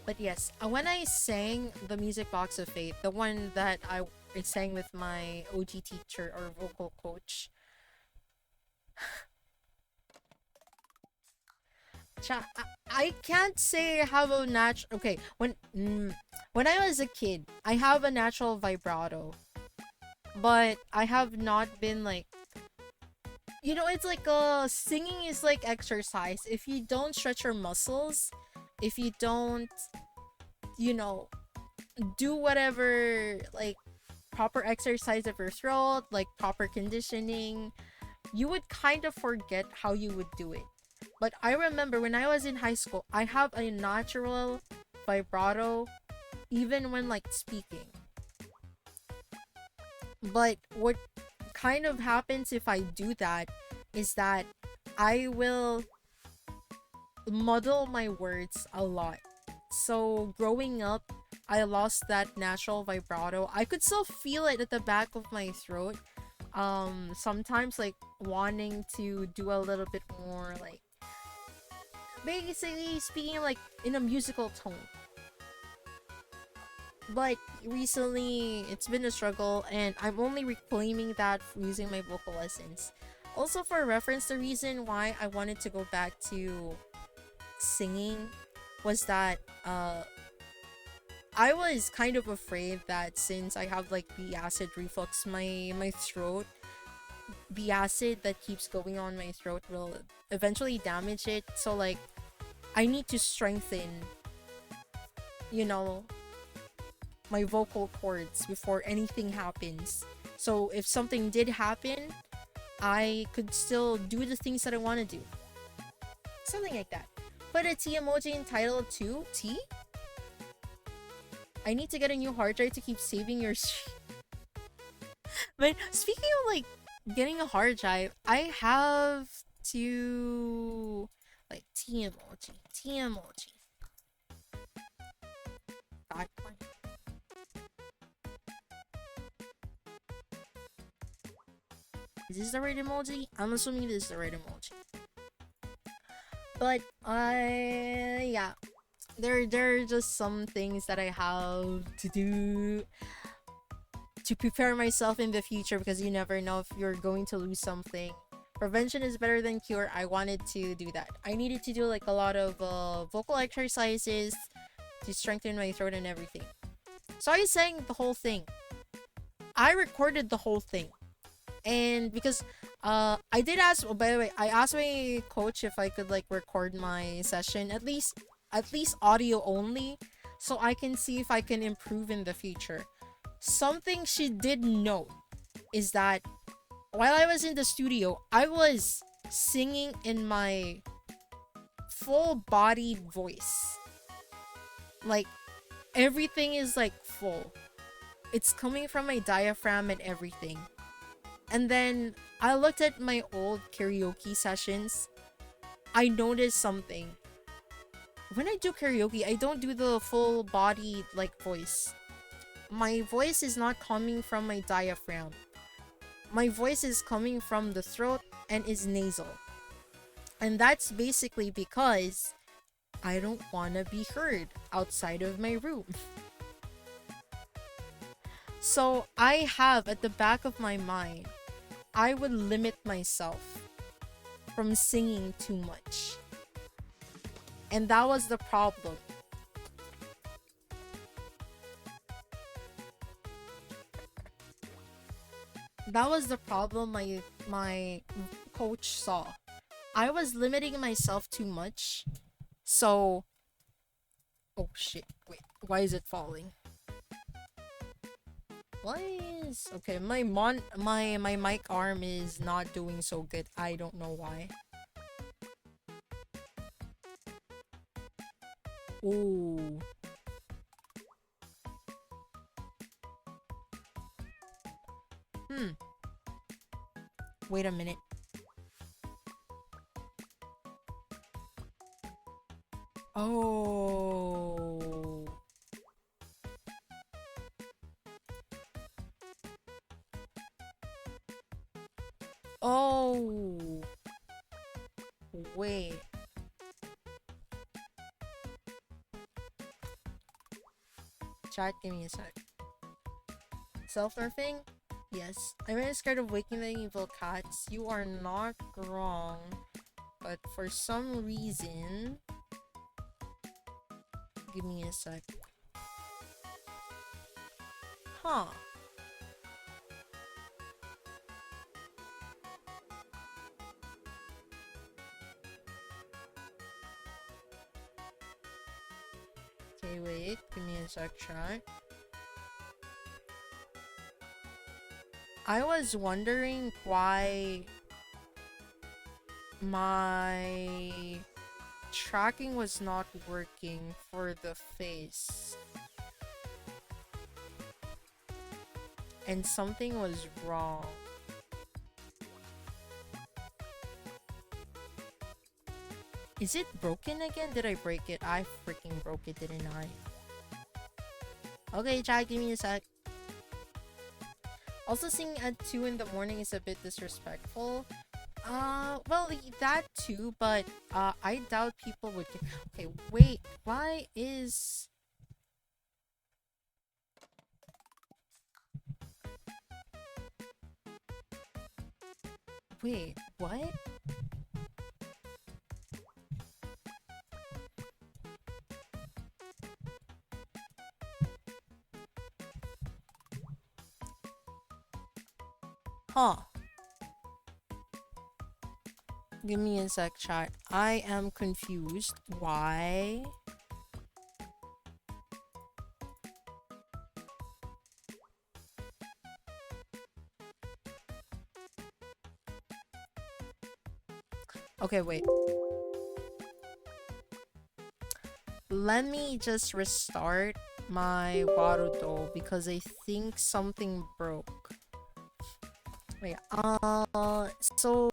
But yes, when I sang the Music Box of Fate, the one that I sang with my OG teacher or vocal coach, I can't say I have a natural. Okay, when I was a kid, I have a natural vibrato, but I have not been like. It's like singing is like exercise. If you don't stretch your muscles, if you don't, do whatever like proper exercise of your throat, like proper conditioning, you would kind of forget how you would do it. But I remember when I was in high school, I have a natural vibrato even when like speaking. But what kind of happens if I do that is that I will muddle my words a lot. So growing up, I lost that natural vibrato. I could still feel it at the back of my throat. Sometimes like wanting to do a little bit more, like basically speaking like in a musical tone. But recently, it's been a struggle, and I'm only reclaiming that using my vocal lessons. Also, for reference, the reason why I wanted to go back to singing was that I was kind of afraid that since I have like the acid reflux, my throat, the acid that keeps going on my throat will eventually damage it. So like, I need to strengthen, you know, my vocal cords before anything happens. So if something did happen, I could still do the things that I want to do. Something like that. Put a T emoji entitled to T? I need to get a new hard drive to keep saving your stream. But speaking of like getting a hard drive, I have to like T emoji. T emoji. God, is this the right emoji? I'm assuming this is the right emoji. But yeah. There are just some things that I have to do to prepare myself in the future, because you never know if you're going to lose something. Prevention is better than cure. I wanted to do that. I needed to do like a lot of vocal exercises to strengthen my throat and everything. So I sang the whole thing. I recorded the whole thing. And because I did ask, oh, by the way, I asked my coach if I could like record my session at least audio only, so I can see if I can improve in the future. Something she did note is that while I was in the studio, I was singing in my full-bodied voice. Like, everything is like full. It's coming from my diaphragm and everything. And then I looked at my old karaoke sessions. I noticed something. When I do karaoke, I don't do the full body like voice. My voice is not coming from my diaphragm. My voice is coming from the throat and is nasal. And that's basically because I don't want to be heard outside of my room. So I have at the back of my mind, I would limit myself from singing too much. And that was the problem. That was the problem my coach saw. I was limiting myself too much. So, oh shit, wait, why is it falling? Why is... Okay, my mic arm is not doing so good. I don't know why. Ooh. Wait a minute. Oh. Oh. Wait. Chat, give me a sec. Self-nerfing? Yes. I'm really scared of waking the evil cats. You are not wrong. But for some reason... Give me a sec. Huh. Okay, wait. Give me a sec, chat. I was wondering why my tracking was not working for the face. And something was wrong. Is it broken again? Did I break it? I freaking broke it, didn't I? Okay, chat, give me a sec. Also, singing at 2 in the morning is a bit disrespectful. Well, that too, but I doubt people would get. Okay, wait, why is. Wait, what? Huh. Give me a sec, chat. I am confused. Why? Okay, wait. Let me just restart my Warudo because I think something broke. Wait, so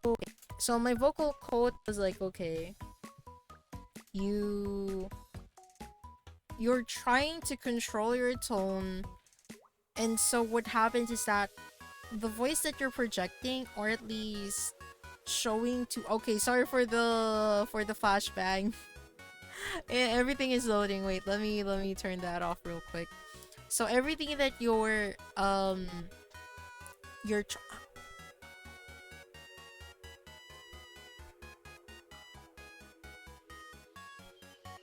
my vocal code was like, okay, you're trying to control your tone, and so what happens is that the voice that you're projecting, or at least showing to, okay, sorry for the flashbang. Everything is loading. Wait, let me turn that off real quick. So everything that you're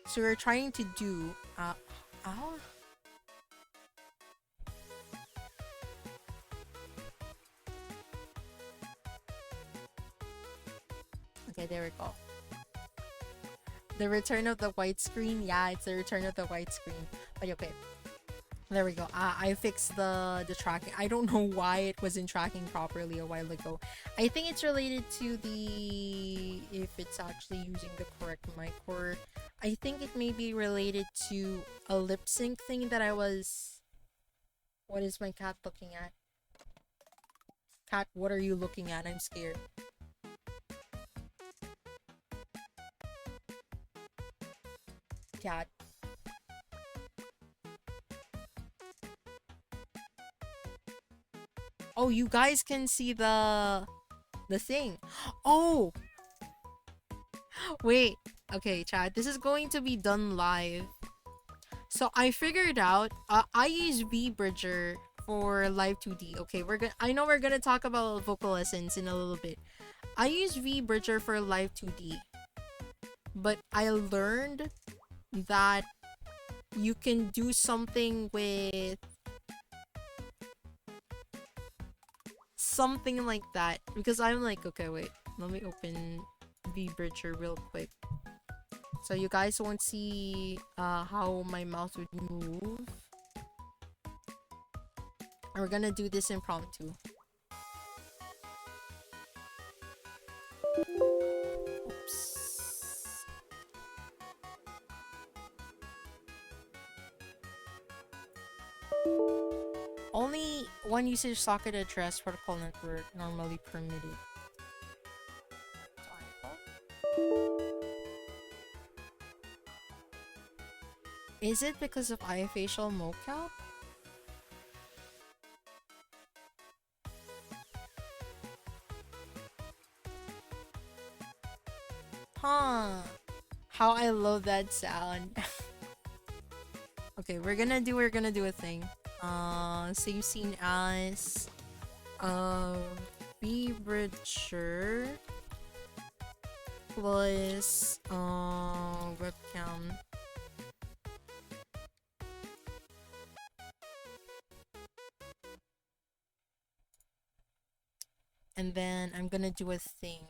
so you're trying to do ow. Okay, there we go. The return of the white screen. Yeah, it's the return of the white screen. But okay. There we go. I fixed the tracking. I don't know why it wasn't tracking properly a while ago. I think it's related to the if it's actually using the correct mic, or I think it may be related to a lip sync thing that I was. What is my cat looking at? Cat, what are you looking at? I'm scared. Cat. Oh, you guys can see the thing. Oh, wait. Okay, chat. This is going to be done live. So I figured out. I use VBridger for Live 2D. Okay, I know we're gonna talk about Vocal Essence in a little bit. I use VBridger for Live 2D, but I learned that you can do something with something like that, because I'm like, okay, wait, let me open VBridger real quick so you guys won't see how my mouse would move. And we're gonna do this impromptu. Oops. Only one usage socket address protocol network normally permitted. Is it because of iFacial mocap? Huh. How I love that sound. Okay, we're gonna do a thing. Save scene as VBridger plus webcam. And then I'm gonna do a thing.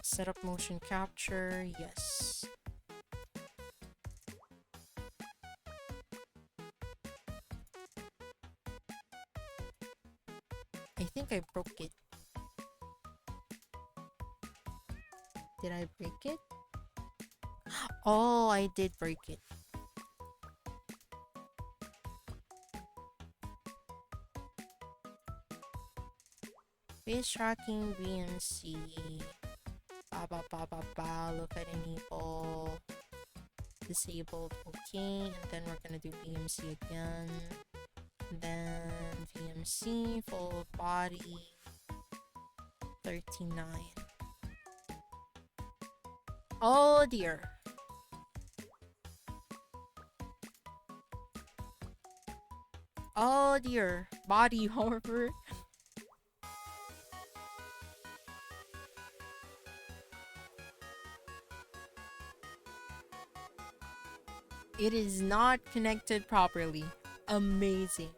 Set up motion capture, yes. I think I broke it. Did I break it? Oh, I did break it. Face tracking, VNC. Look at enable. Disabled. Okay. And then we're gonna do VMC again. And then VMC. Full body. 39. Oh dear. Oh dear. Body horror. It is not connected properly. Amazing.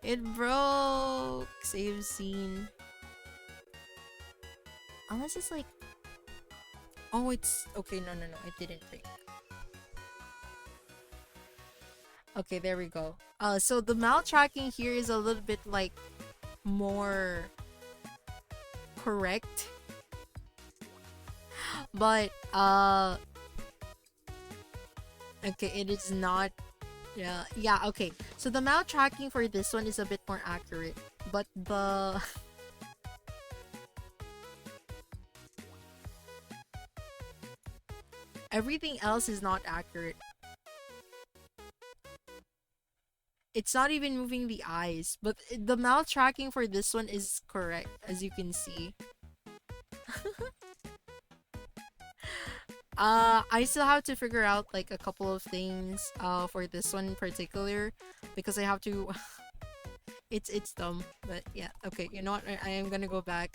It broke. Save scene. Unless it's like... Oh, it's... Okay, no. It didn't break. Okay, there we go. So the mouth tracking here is a little bit like more correct. But okay, it is not. Yeah, okay. So the mouth tracking for this one is a bit more accurate, but the everything else is not accurate. It's not even moving the eyes, but the mouth tracking for this one is correct, as you can see. I still have to figure out like a couple of things for this one in particular, because I have to it's dumb, but yeah, okay, you know what, I am gonna go back.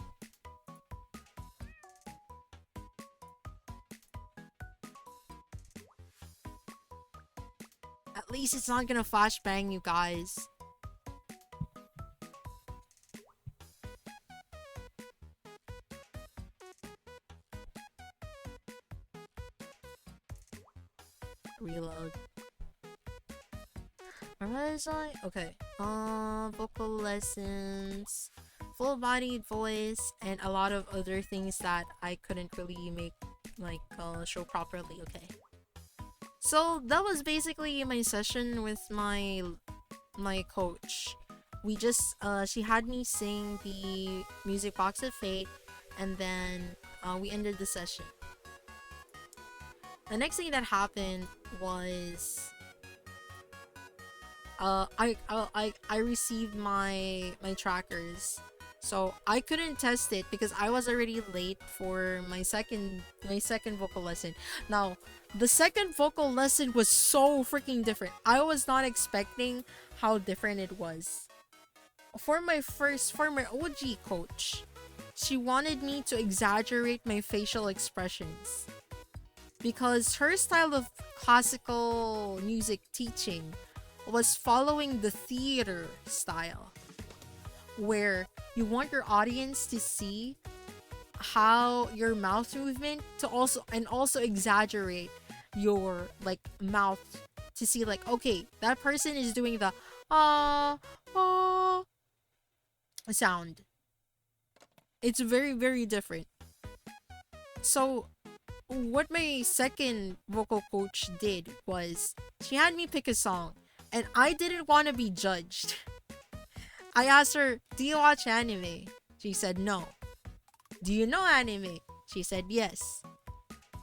At least it's not gonna flashbang, you guys. Reload. Where was I? Okay. Vocal lessons, full-bodied voice, and a lot of other things that I couldn't really make like show properly. Okay. So that was basically my session with my coach. We just she had me sing the Music Box of Fate, and then we ended the session. The next thing that happened was I received my trackers, so I couldn't test it because I was already late for my second vocal lesson. Now the second vocal lesson was so freaking different. I was not expecting how different it was. For my OG coach, she wanted me to exaggerate my facial expressions, because her style of classical music teaching was following the theater style, where you want your audience to see how your mouth movement to also exaggerate your like mouth to see like, okay, that person is doing the sound. It's very, very different. So what my second vocal coach did was she had me pick a song, and I didn't want to be judged. I asked her, do you watch anime? She said no. Do you know anime? She said yes.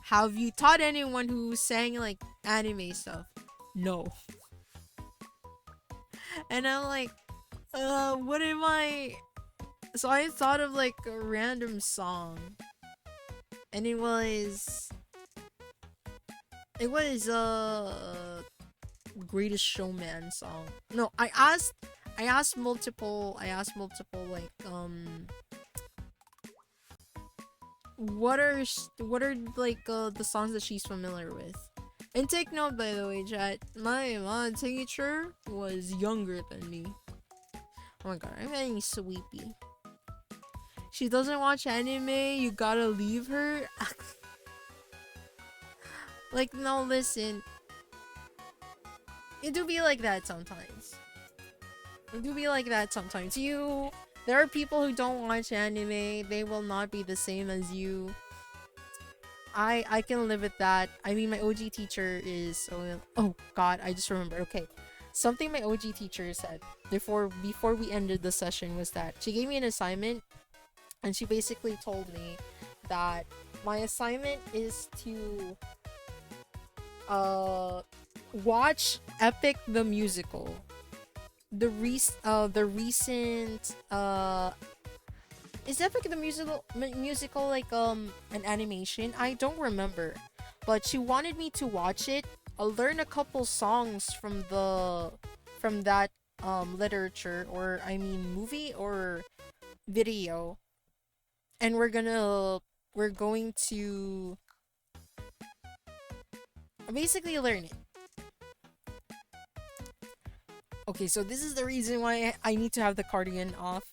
Have you taught anyone who sang like anime stuff? No. And I'm like, what am I? So I thought of like a random song, and it was Greatest Showman song. No, I asked multiple like what are like the songs that she's familiar with. And take note, by the way, chat, my teacher was younger than me. Oh my god, I'm getting sleepy. She doesn't watch anime, you gotta leave her. Like, no, listen. It do be like that sometimes. There are people who don't watch anime. They will not be the same as you. I can live with that. I mean, my OG teacher is... Oh god, I just remembered. Okay. Something my OG teacher said before we ended the session was that she gave me an assignment And she basically told me that my assignment is to watch Epic the Musical. The recent is Epic the musical like an animation? I don't remember. But she wanted me to watch it. I'll learn a couple songs from that literature, or I mean movie or video. And we're going to basically learn it. Okay, so this is the reason why I need to have the cardigan off.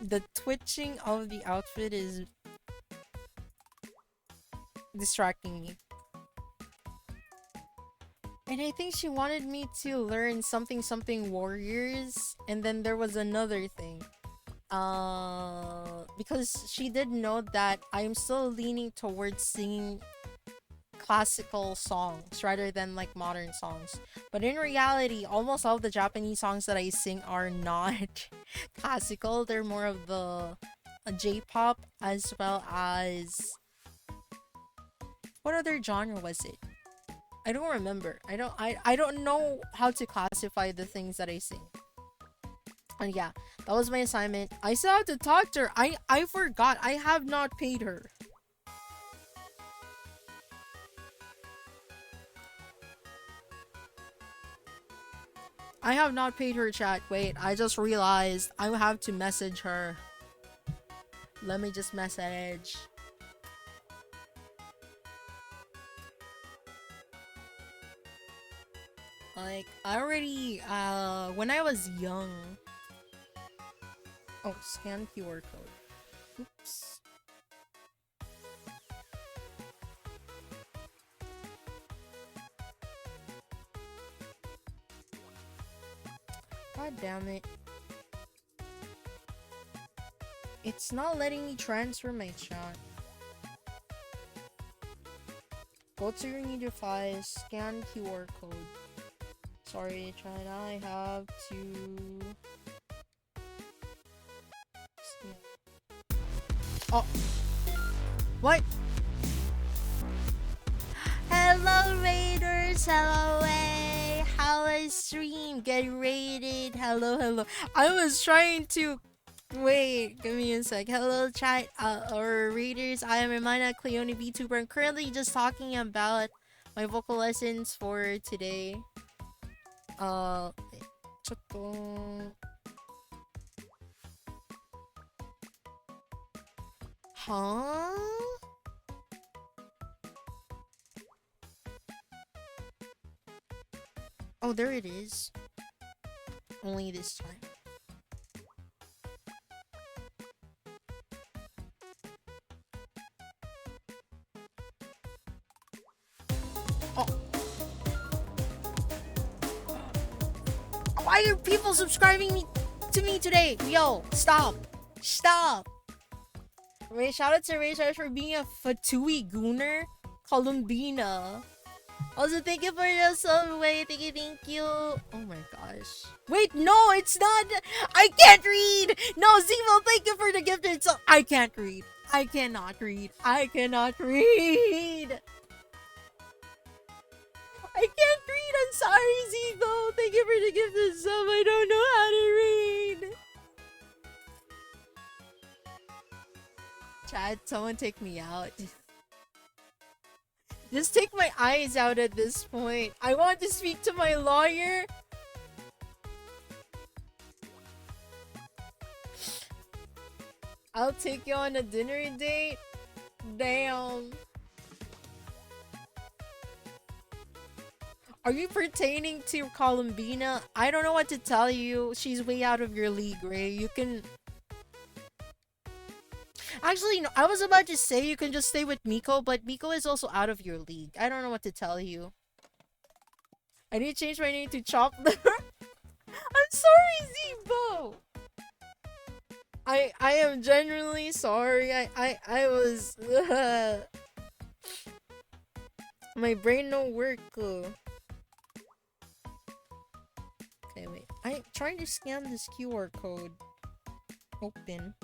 The twitching of the outfit is distracting me. And I think she wanted me to learn something warriors, and then there was another thing. Because she did know that I'm still leaning towards singing classical songs rather than like modern songs. But in reality, almost all of the Japanese songs that I sing are not classical. They're more of the J-pop, as well as what other genre was it? I don't remember. I don't know how to classify the things that I sing. And yeah, that was my assignment. I still have to talk to her. I forgot. I have not paid her. I have not paid her, chat. Wait, I just realized I have to message her. Let me just message. Like, I already, when I was young. Oh, scan QR code. Oops. God damn it. It's not letting me transfer my chat. Go to your new device, scan QR code. Sorry, chat, I have to... Oh! What? Hello, Raiders! Hello, hey! How is stream? Get rated! Hello. I was trying to... Wait, give me a sec. Hello, chat, or Raiders. I am Rimaina, VTuber. I'm currently just talking about my vocal lessons for today. ちょっと... Huh? Oh, there it is. Only this time. Oh. Why are people subscribing to me today? Yo, stop. Ray, shout out to Ray, shout out for being a Fatui Gooner. Columbina. Also, thank you for the subway. Thank you. Oh my gosh. Wait, no, it's not. I can't read. No, Zemo, thank you for the gifted sub. I can't read. I cannot read. I can't read. I'm sorry, Zemo. Thank you for the gifted sub. I don't know how to read. Chad, someone take me out. Just take my eyes out at this point. I want to speak to my lawyer. I'll take you on a dinner date. Damn. Are you pertaining to Columbina? I don't know what to tell you. She's way out of your league, Ray. You can... Actually, no, I was about to say you can just stay with Miko, but Miko is also out of your league. I don't know what to tell you. I need to change my name to Chopler. I'm sorry, Zebo. I am genuinely sorry. I was... My brain don't work. Okay, wait. I'm trying to scan this QR code. Open.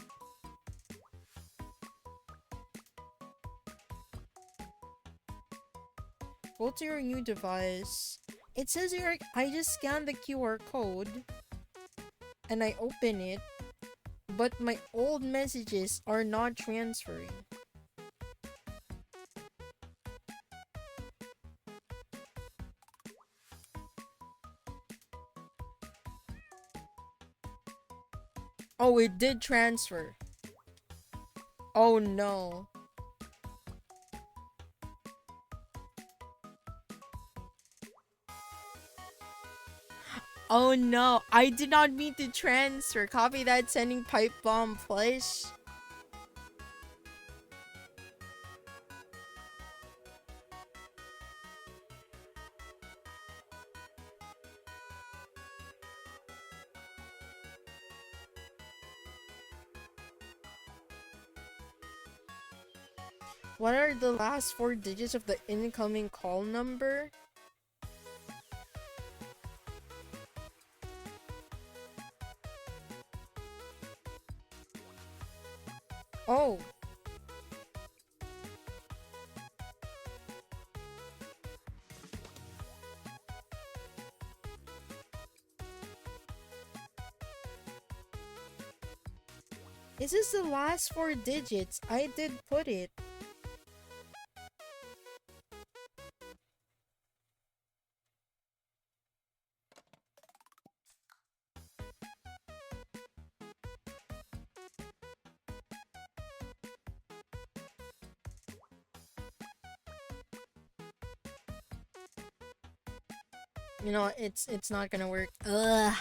Go to your new device. It says here, I just scanned the QR code and I open it, but my old messages are not transferring. Oh, it did transfer. Oh no. Oh no, I did not mean to transfer. Copy that, sending pipe bomb plush. What are the last 4 digits of the incoming call number? Oh. Is this the last 4 digits? I did put it. You know, it's not gonna work. Ugh.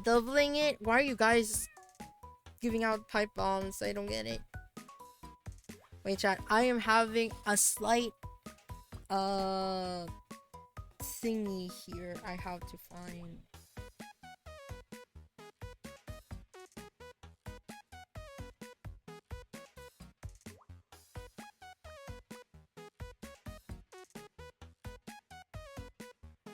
Doubling it? Why are you guys giving out pipe bombs? I don't get it. Wait, chat. I am having a slight thingy here I have to find.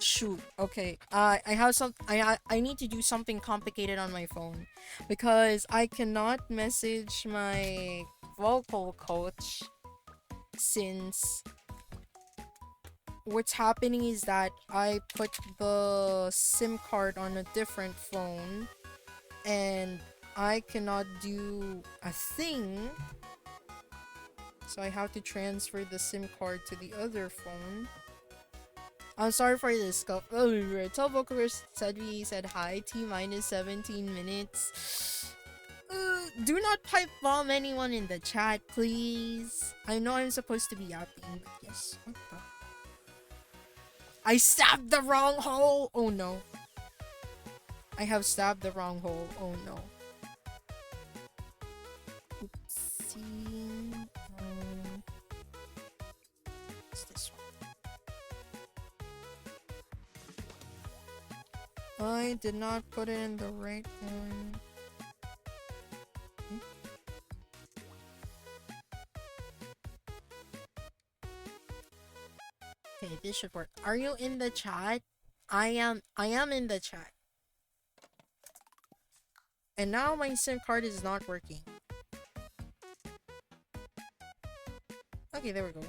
Shoot. Okay. I have some. I need to do something complicated on my phone because I cannot message my vocal coach since what's happening is that I put the SIM card on a different phone and I cannot do a thing, so I have to transfer the SIM card to the other phone. I'm sorry for this. Oh, tell Vocalist said we said hi. T minus 17 minutes. Do not pipe bomb anyone in the chat, please. I know I'm supposed to be yapping, but yes. What the? I stabbed the wrong hole. Oh no. I have stabbed the wrong hole. Oh no. Oopsie. What's this one? I did not put it in the right one. Okay, this should work. Are you in the chat? I am in the chat. And now my SIM card is not working. Okay, there we go.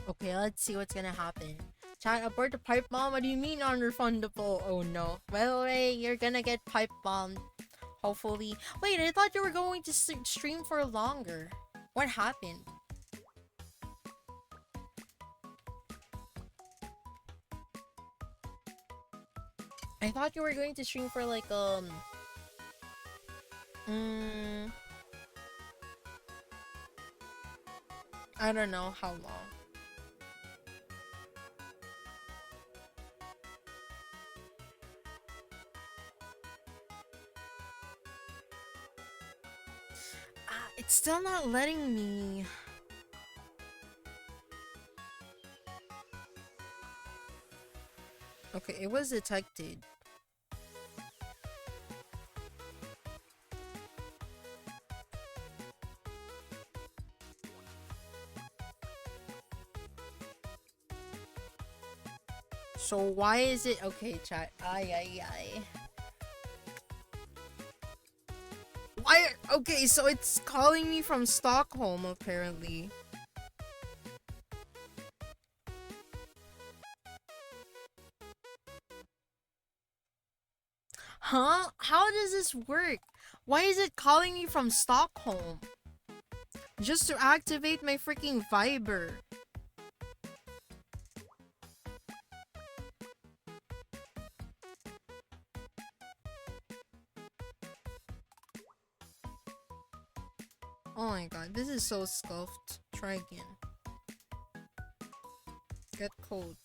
Okay, let's see what's gonna happen. Chat, abort the pipe bomb? What do you mean unrefundable? Oh no. By the way, you're gonna get pipe bombed. Hopefully. Wait, I thought you were going to stream for longer. What happened? I thought you were going to stream for like, I don't know how long. It's still not letting me. Okay, it was detected. So why is it okay, chat? Ay. Why? Okay, so it's calling me from Stockholm apparently. Huh? How does this work? Why is it calling me from Stockholm? Just to activate my freaking Viber. Oh my god, this is so scuffed. Try again. Get code.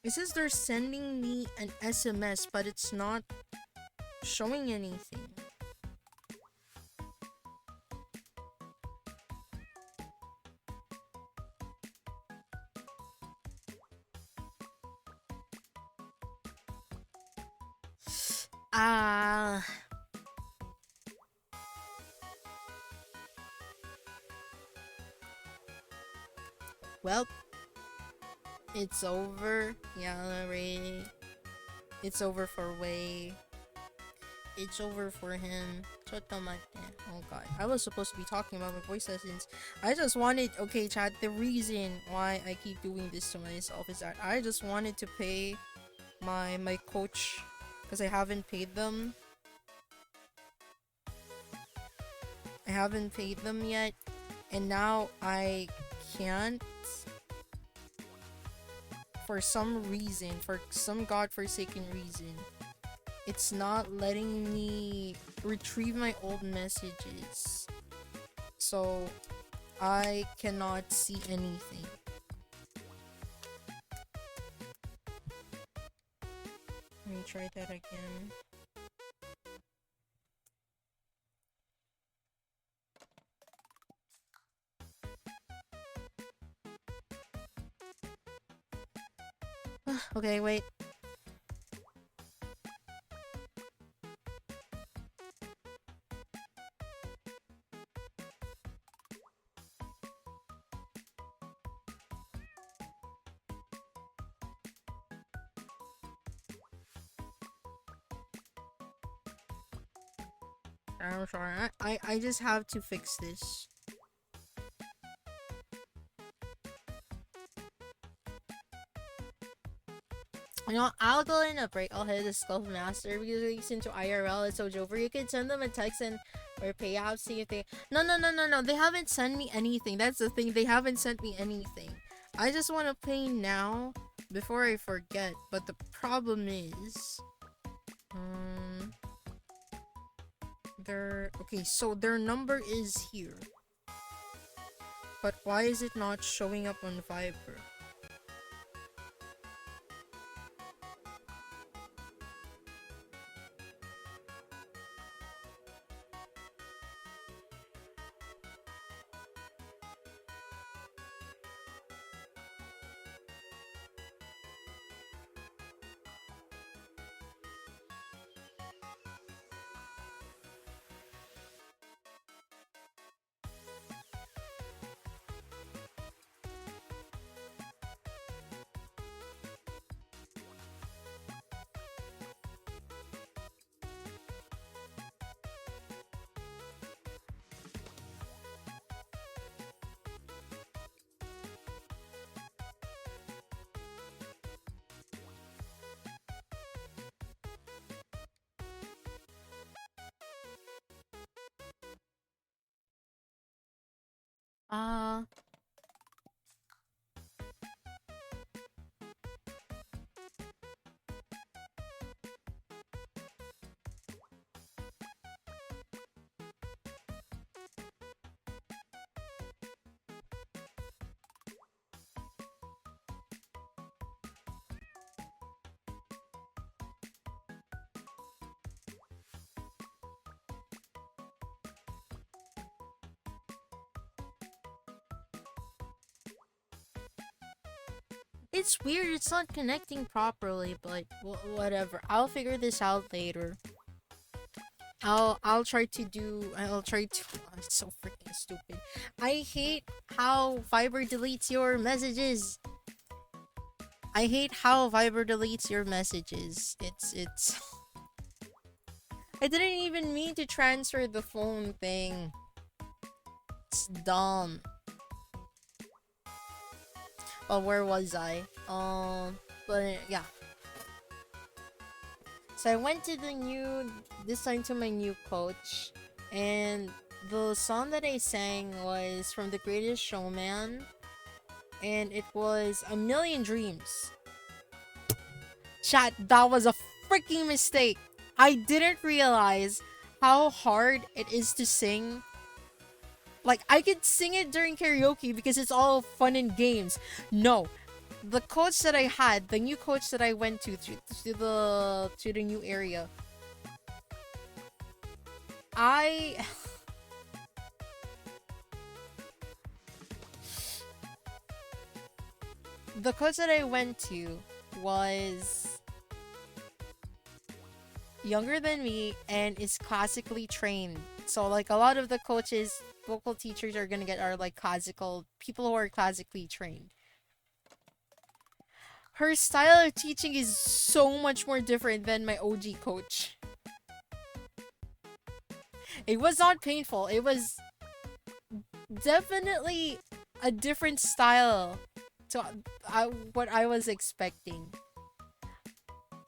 It says they're sending me an SMS, but it's not showing anything. Well, it's over. Yeah, Ray. It's over for Wei. It's over for him. Oh god. I was supposed to be talking about my voice lessons. I just wanted, okay chat, the reason why I keep doing this to myself is that I just wanted to pay my coach because I haven't paid them. I haven't paid them yet, and now I can't for some reason, for some godforsaken reason. It's not letting me retrieve my old messages, so I cannot see anything. Let me try that again. Okay, wait. I'm sorry. I just have to fix this. You know, I'll go in a break. I'll hit the Sculpt Master because it's into IRL. It's so over. You can send them a text and or payout, see if they. No. They haven't sent me anything. That's the thing. They haven't sent me anything. I just want to pay now before I forget. But the problem is, okay. So their number is here, but why is it not showing up on Viber? It's weird, it's not connecting properly, but whatever. I'll figure this out later. I'll try to oh, it's so freaking stupid. I hate how Viber deletes your messages. It's I didn't even mean to transfer the phone thing. It's dumb. Well, where was I? But yeah. So I went to this time to my new coach, and the song that I sang was from The Greatest Showman, and it was A Million Dreams. Chat, that was a freaking mistake. I didn't realize how hard it is to sing. Like, I could sing it during karaoke because it's all fun and games. No. The coach that I had, the new coach that I went to the new area, the coach that I went to was younger than me and is classically trained. So like a lot of the coaches, vocal teachers are like classical people who are classically trained. Her style of teaching is so much more different than my OG coach. It was not painful. It was definitely a different style to what I was expecting.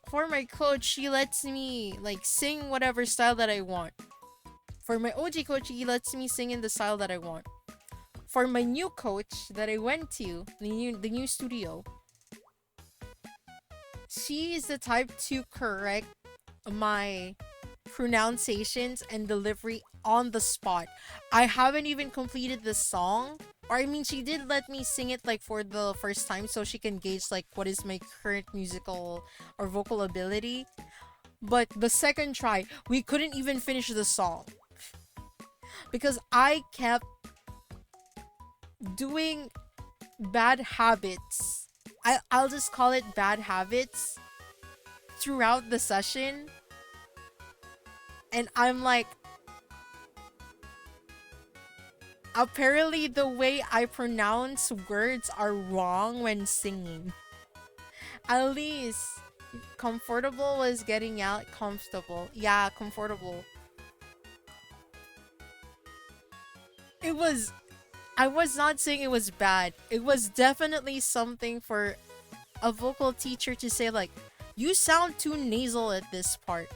For my coach, she lets me like sing whatever style that I want. For my OG coach, he lets me sing in the style that I want. For my new coach that I went to, the new studio, she is the type to correct my pronunciations and delivery on the spot. I haven't even completed the song. Or I mean, she did let me sing it like for the first time so she can gauge like what is my current musical or vocal ability. But the second try, we couldn't even finish the song. Because I kept doing bad habits. I'll just call it bad habits throughout the session. And I'm like, apparently the way I pronounce words are wrong when singing. At least comfortable was getting out comfortable. Yeah, comfortable. I was not saying it was bad. It was definitely something for a vocal teacher to say like, you sound too nasal at this part.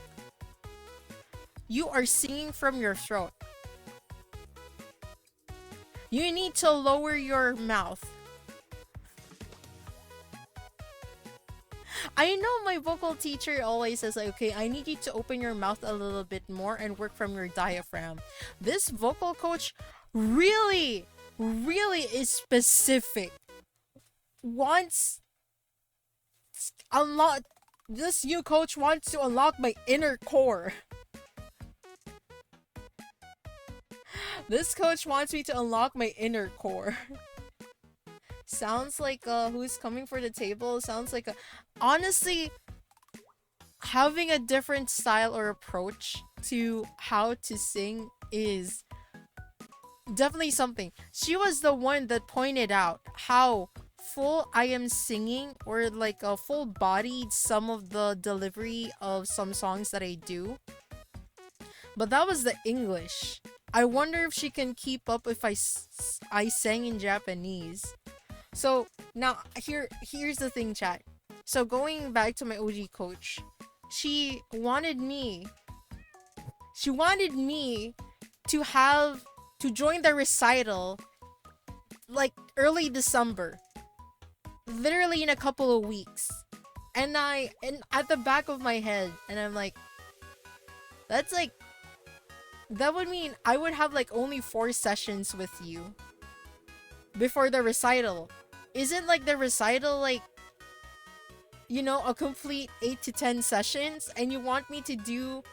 You are singing from your throat. You need to lower your mouth. I know my vocal teacher always says like, okay, I need you to open your mouth a little bit more and work from your diaphragm. This vocal coach really is specific. This new coach wants to unlock my inner core. This coach wants me to unlock my inner core. Sounds like who's coming for the table. Sounds like honestly, having a different style or approach to how to sing is definitely something. She was the one that pointed out how full I am singing, or like a full bodied some of the delivery of some songs that I do. But that was the English. I wonder if she can keep up if I sang in Japanese. So now here's the thing, chat. So going back to my OG coach, she wanted me to join the recital like early December, literally in a couple of weeks. And at the back of my head, and I'm like, that would mean I would have like only 4 sessions with you before the recital. Isn't like the recital like, you know, a complete 8 to 10 sessions, and you want me to join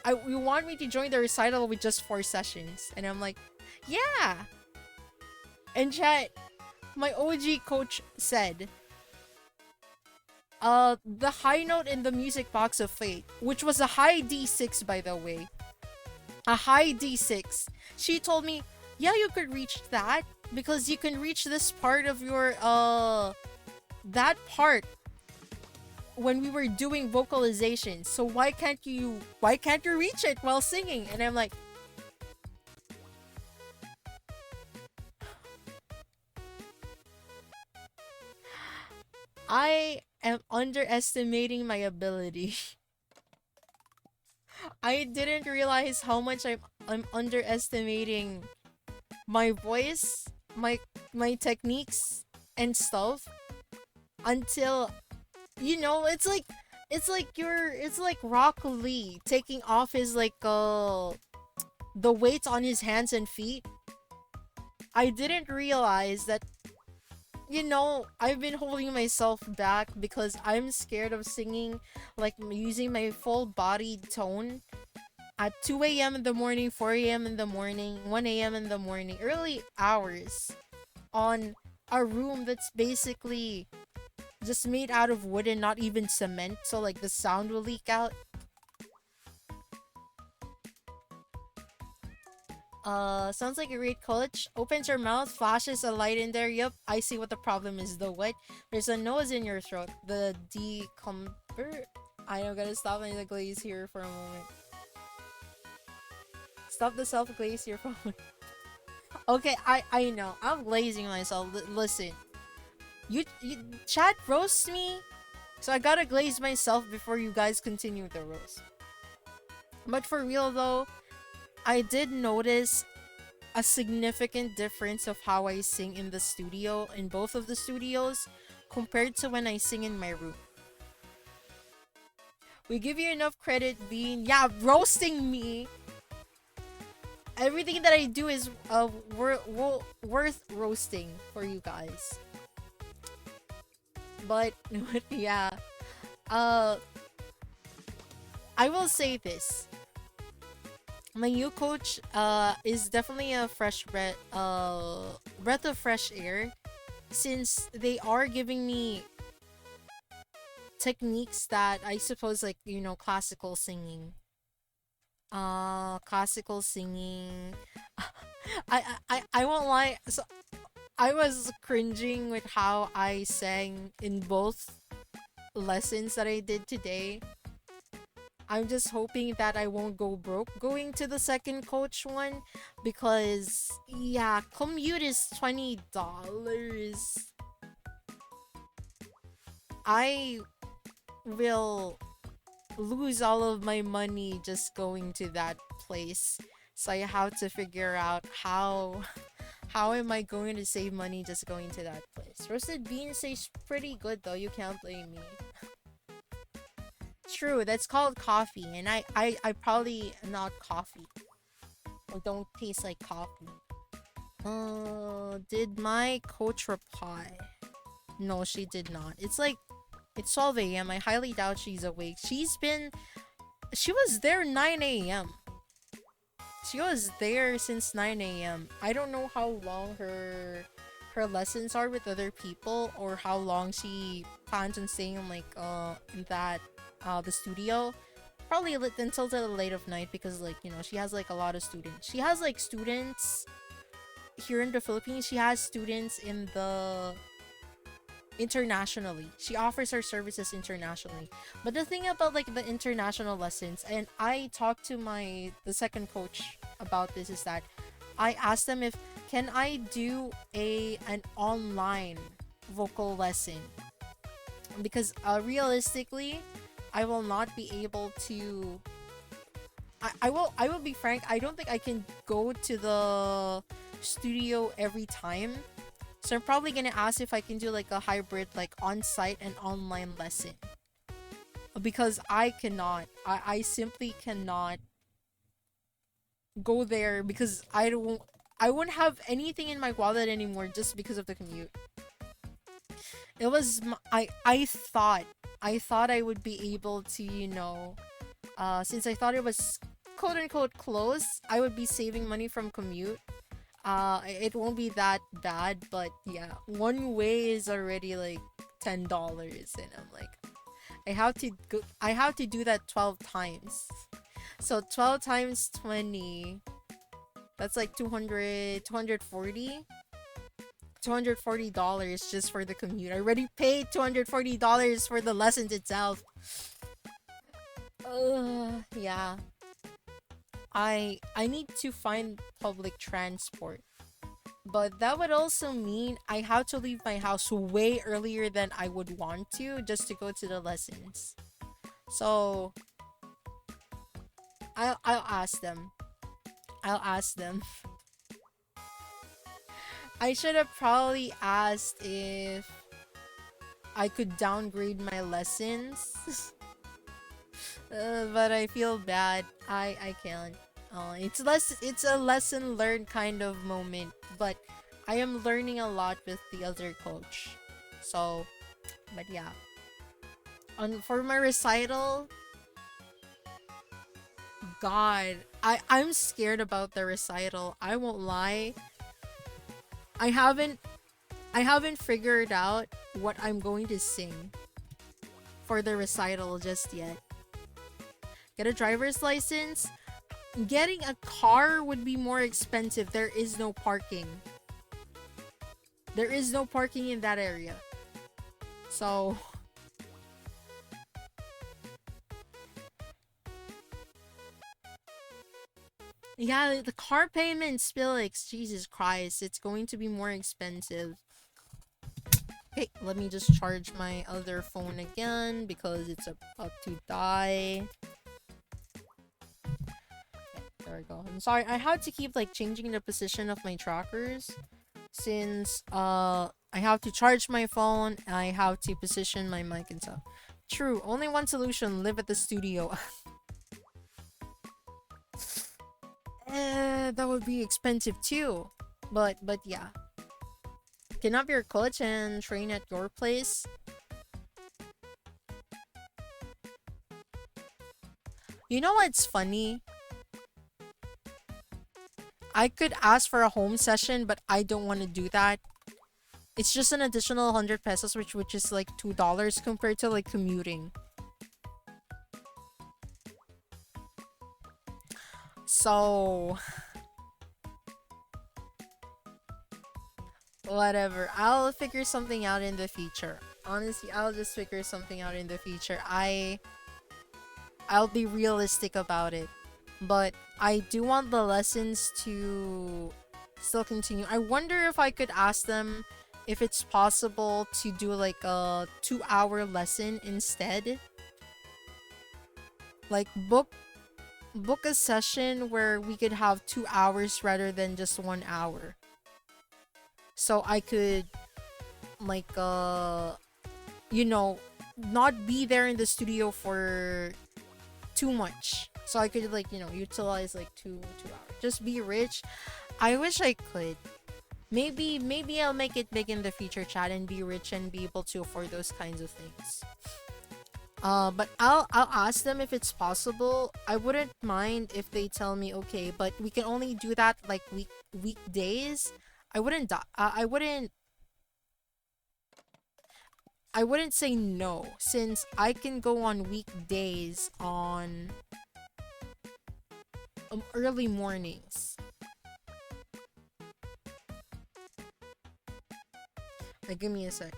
the recital with just 4 sessions? And I'm like, yeah. And chat, my OG coach said, the high note in the music box of fate, which was a high D6 by the way. A high D6. She told me, yeah, you could reach that because you can reach this part of your that part when we were doing vocalization. So why can't you reach it while singing? And I'm like, I am underestimating my ability. I didn't realize how much I'm underestimating my voice, my techniques and stuff until it's like Rock Lee taking off his the weights on his hands and feet. I didn't realize that I've been holding myself back because I'm scared of singing, like using my full body tone at 2 a.m. in the morning, 4 a.m. in the morning, 1 a.m. in the morning, early hours on a room that's basically just made out of wood and not even cement, so like the sound will leak out. Sounds like a great coach. Opens your mouth, flashes a light in there. Yep, I see what the problem is though. What? There's a nose in your throat. The decumber. I am gonna stop the glaze here for a moment. Stop the self-glaze here for a moment. Okay, I know. I'm glazing myself. Listen. You chat roast me, so I gotta glaze myself before you guys continue the roast. But for real though, I did notice a significant difference of how I sing in the studio, in both of the studios, compared to when I sing in my room. We give you enough credit being, roasting me. Everything that I do is worth roasting for you guys. But yeah, I will say this. My new coach is definitely a breath of fresh air, since they are giving me techniques that I suppose, like, classical singing. Classical singing. I won't lie. So I was cringing with how I sang in both lessons that I did today. I'm just hoping that I won't go broke going to the second coach one, because commute is $20. I will lose all of my money just going to that place. So I have to figure out how am I going to save money just going to that place. Roasted beans tastes pretty good though, you can't blame me. True, that's called coffee, and I probably not coffee. Or don't taste like coffee. Did my coach reply? No, she did not. It's 12 a.m. I highly doubt she's awake. She was there 9 a.m. She was there since 9 a.m. I don't know how long her lessons are with other people, or how long she plans on staying in that the studio. Probably until the late of night, because she has a lot of students. She has students here in the Philippines. She has students in the internationally. She offers her services internationally. But the thing about the international lessons, and I talked to the second coach about this, is that I asked them if can I do an online vocal lesson, because realistically I will not be able to. I will be frank, I don't think I can go to the studio every time. So I'm probably gonna ask if I can do a hybrid, on-site and online lesson. Because I cannot. I simply cannot go there, because I won't have anything in my wallet anymore just because of the commute. It was I thought I would be able to, since I thought it was quote unquote close, I would be saving money from commute. It won't be that bad, but yeah, one way is already $10, and I'm like, I have to do that 12 times. So 12 times 20, that's like 200, $240 just for the commute. I already paid $240 for the lessons itself. Yeah. I need to find public transport. But that would also mean I have to leave my house way earlier than I would want to just to go to the lessons. So I'll ask them. I'll ask them. I should have probably asked if I could downgrade my lessons. But I feel bad. I can't. It's a lesson learned kind of moment, but I am learning a lot with the other coach. So, but yeah. For my recital, God, I'm scared about the recital. I won't lie. I haven't figured out what I'm going to sing for the recital just yet. Get a driver's license. Getting a car would be more expensive. There is no parking. There is no parking in that area. So yeah, the car payment, Spillix, Jesus Christ, it's going to be more expensive. Okay, let me just charge my other phone again because it's about to die. There we go. I'm sorry, I had to keep like changing the position of my trackers since I have to charge my phone, I have to position my mic and stuff. True, only one solution, live at the studio. That would be expensive too. But yeah. Kidnap your coach and train at your place. You know what's funny? I could ask for a home session, but I don't want to do that. It's just an additional 100 pesos, which is like $2 compared to like commuting. So whatever. I'll figure something out in the future. Honestly, I'll just figure something out in the future. I'll be realistic about it. But I do want the lessons to still continue. I wonder if I could ask them if it's possible to do like a 2-hour lesson instead. Like book a session where we could have 2 hours rather than just 1 hour. So I could like you know, not be there in the studio for too much. So I could like, you know, utilize like 2 hours. Just be rich. I wish I could. Maybe I'll make it big in the future, chat, and be rich and be able to afford those kinds of things. But I'll ask them if it's possible. I wouldn't mind if they tell me okay, but we can only do that like weekdays. I wouldn't say no, since I can go on weekdays on early mornings. Like, give me a sec.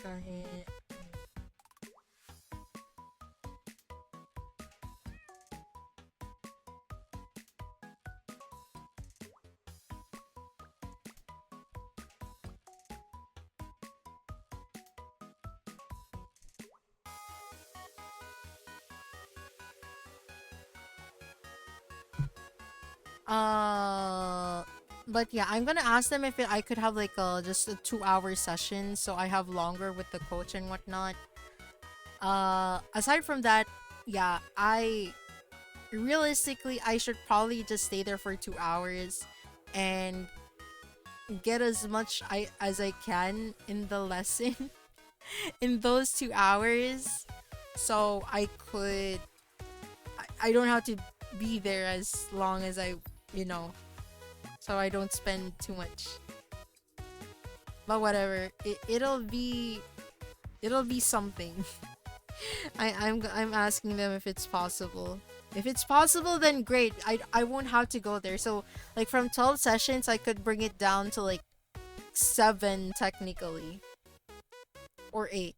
Kahit but yeah, I'm gonna ask them if I could have like just a 2-hour session so I have longer with the coach and whatnot. Aside from that, yeah, I realistically I should probably just stay there for 2 hours and get as much as I can in the lesson in those 2 hours, so I don't have to be there as long as you know, so I don't spend too much. But whatever, it'll be something. I'm asking them if it's possible. If it's possible, then great. I won't have to go there. So like from 12 sessions, I could bring it down to like 7 technically, or 8.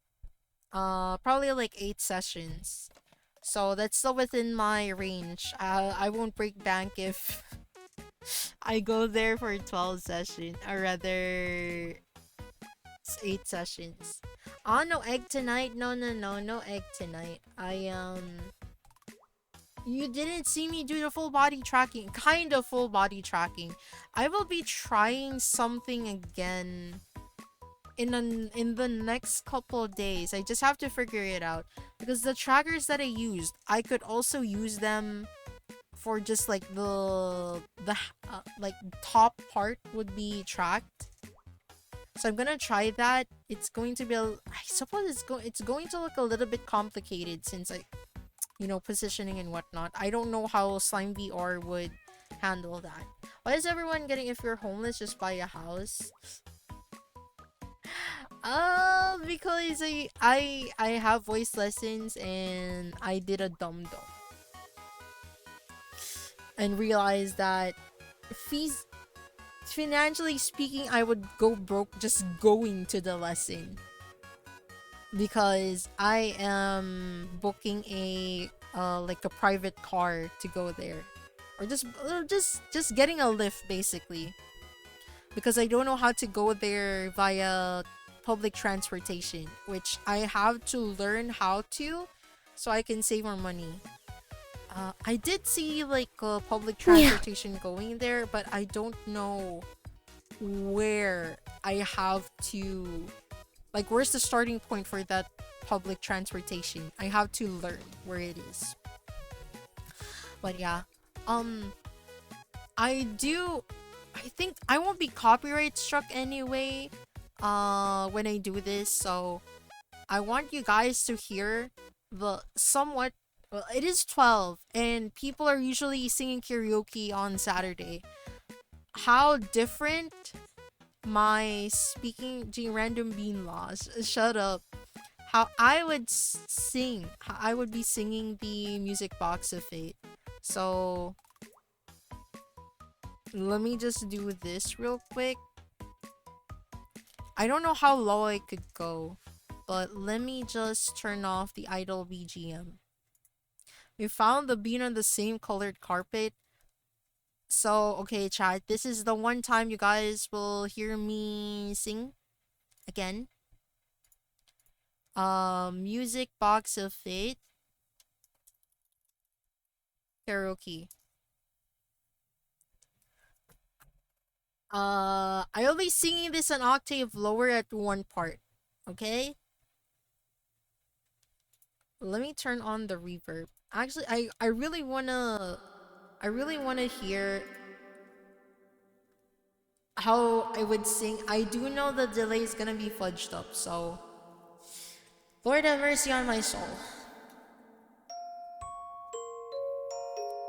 Probably like 8 sessions. So that's still within my range. I won't break bank if I go there for 12 sessions, or rather 8 sessions. Oh, no egg tonight. No egg tonight. You didn't see me do the full body tracking. Kind of full body tracking. I will be trying something again in the next couple of days. I just have to figure it out, because the trackers that I used, I could also use them for just like the like top part would be tracked. So I'm gonna try that. It's going to be I suppose it's going to look a little bit complicated, since positioning and whatnot. I don't know how Slime VR would handle that. Why is everyone getting, if you're homeless, just buy a house? Because I have voice lessons, and I did a dum dum and realized that fees financially speaking, I would go broke just going to the lesson, because I am booking a like a private car to go there, or just getting a lift basically, because I don't know how to go there via public transportation, which I have to learn how to, so I can save more money. I did see like public transportation going there, but I don't know where I have to, like, where's the starting point for that public transportation. I have to learn where it is. But yeah, I think I won't be copyright struck anyway when I do this, so I want you guys to hear the somewhat, well, it is 12 and people are usually singing karaoke on Saturday. How different my speaking random bean laws. Shut up. How I would sing. How I would be singing the music box of fate. So let me just do this real quick. I don't know how low I could go, but let me just turn off the idle BGM. We found the bean on the same colored carpet. So, okay, chat, this is the one time you guys will hear me sing again. Music box of fate. Karaoke. I'll be singing this an octave lower at one part. Okay? Let me turn on the reverb. Actually, I really wanna hear how I would sing. I do know the delay is gonna be fudged up, so Lord have mercy on my soul.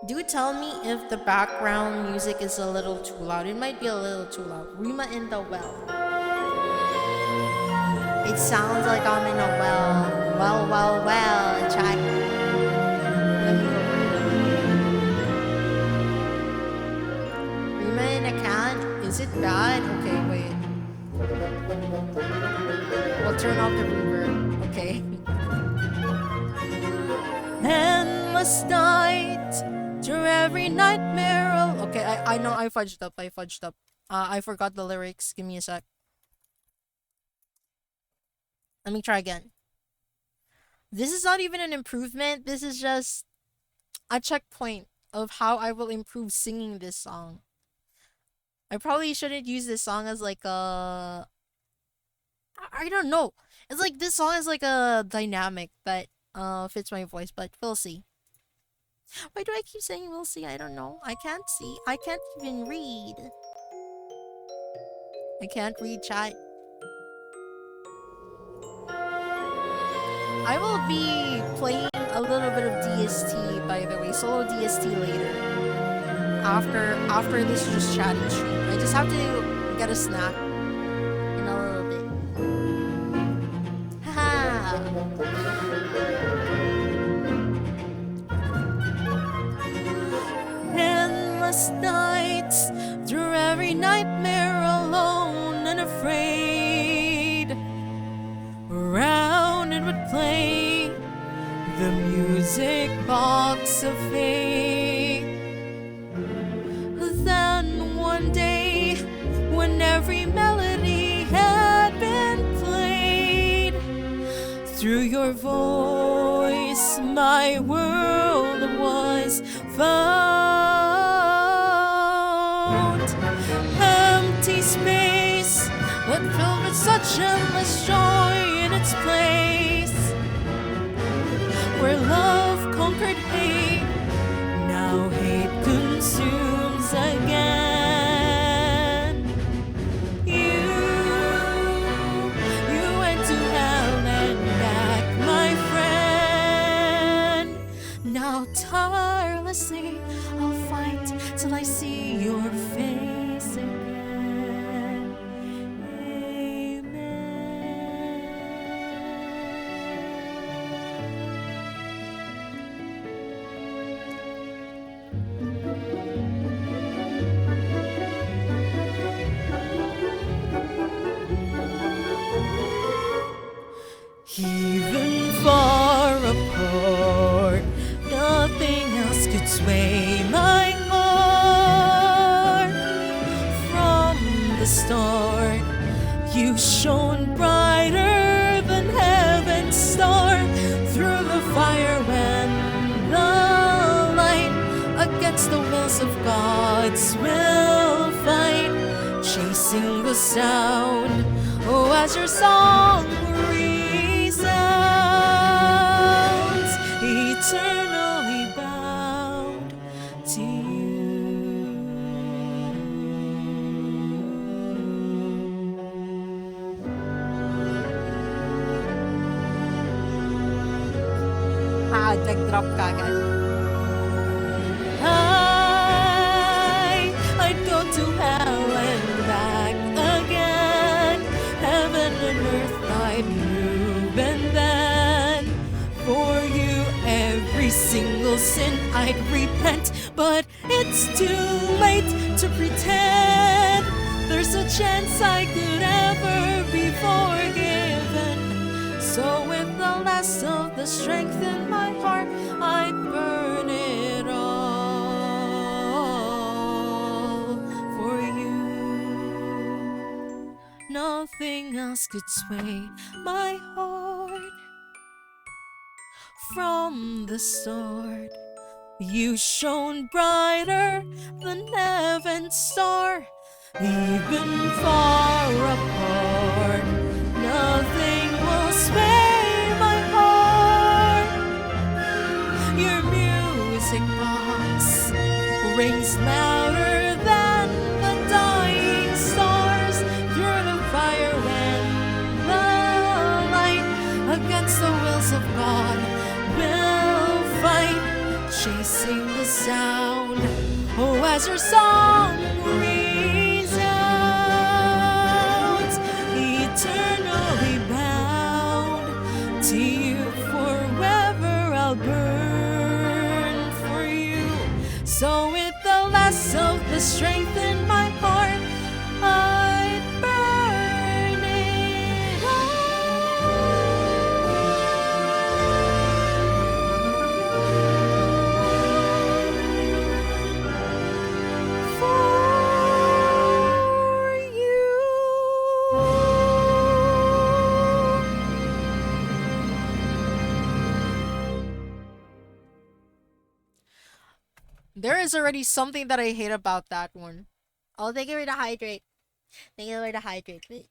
Do tell me if the background music is a little too loud. It might be a little too loud. Rima in the well. It sounds like I'm in a well. Well. Chat. Let me go. Rima in a can? Is it bad? Okay, wait. We'll turn off the reverb. Okay. Endless night, through every nightmare. Okay, I know I fudged up. I forgot the lyrics. Give me a sec. Let me try again. This is not even an improvement. This is just a checkpoint of how I will improve singing this song. I probably shouldn't use this song as like a... I don't know. It's like this song is like a dynamic that fits my voice, but we'll see. Why do I keep saying we'll see? I don't know. I can't see. I can't even read. I can't read chat. I will be playing a little bit of DST, by the way, solo DST later. After this just chatting stream. I just have to get a snack in a little bit. Haha. Endless nights, through every nightmare, alone and afraid. Around it would play the music box of fate. Then one day, when every melody had been played, through your voice my world was found. Empty space, but filled with such endless joy in its place, where love conquered hate, now hate consumes again. You went to hell and back, my friend. Now tirelessly I'll fight till I see your face again. Even far apart, nothing else could sway my heart. From the start, you shone brighter than heaven's star. Through the fire and the light, against the wills of God's will fight. Chasing the sound, oh, as your song resounds, eternally bound to you. Nag-drop ka agad. I'd go to hell and back again. Heaven and earth I'd move, and then for you every single sin I'd repent. But it's too late to pretend there's a chance I could ever be forgiven. So with the last of the strength in my heart, I'd burn it all for you. Nothing else could sway my heart. From the start, you shone brighter than heaven's star. Even far apart, nothing will sway my heart. Your music box rings louder than the dying stars. Through the fire and the light, against the wills of God will fight. Chasing the sound, oh, as your song resounds, eternally bound to you. Forever I'll burn for you. So with the last of the strength in my heart, I'd burn it for you. There is already something that I hate about that one. Oh, thank you for the hydrate. Thank you for the hydrate. Wait.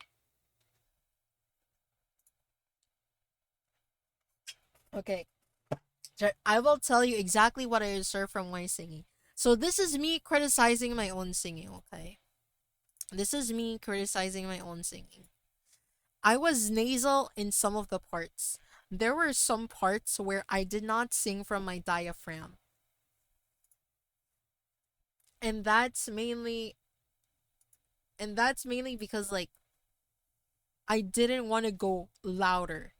Okay. I will tell you exactly what I observed from my singing. So this is me criticizing my own singing, okay? This is me criticizing my own singing. I was nasal in some of the parts. There were some parts where I did not sing from my diaphragm. And that's mainly because like I didn't want to go louder.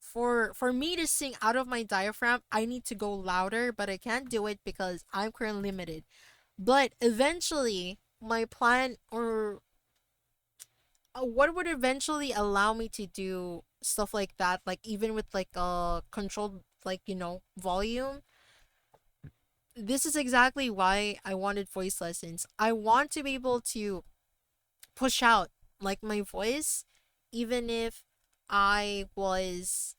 For me to sing out of my diaphragm, I need to go louder, but I can't do it because I'm currently limited. But eventually, my plan or what would eventually allow me to do stuff like that, like even with like a controlled like volume. This is exactly why I wanted voice lessons. I want to be able to push out like my voice, even if I was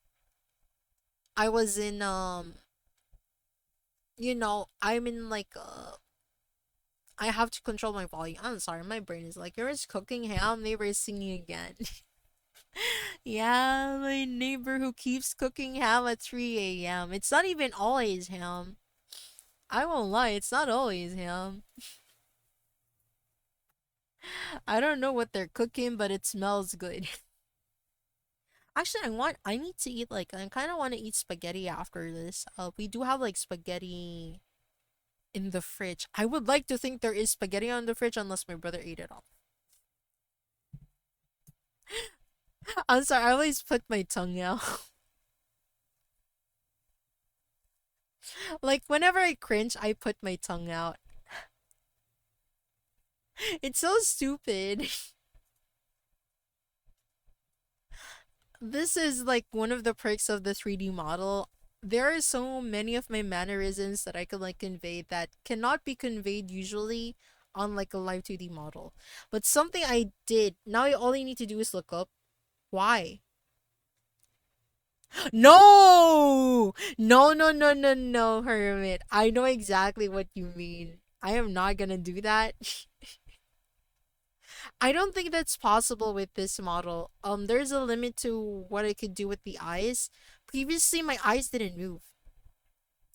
I was in I'm in like I have to control my volume. I'm sorry, my brain is like, you're just cooking ham, neighbor is singing again. Yeah, my neighbor who keeps cooking ham at 3 a.m. It's not even always ham. I won't lie, it's not always ham. I don't know what they're cooking, but it smells good. Actually, I need to eat like I kind of want to eat spaghetti after this. We do have like spaghetti in the fridge. I would like to think there is spaghetti on the fridge unless my brother ate it all. I'm sorry, I always put my tongue out. Like whenever I cringe, I put my tongue out. It's so stupid. This is like one of the perks of the 3D model. There are so many of my mannerisms that I could like convey that cannot be conveyed usually on like a live 2D model. But something I did, now all you need to do is look up why. No! No, no, no, no, no, Hermit. I know exactly what you mean. I am not gonna do that. I don't think that's possible with this model. There's a limit to what I could do with the eyes. Previously, my eyes didn't move.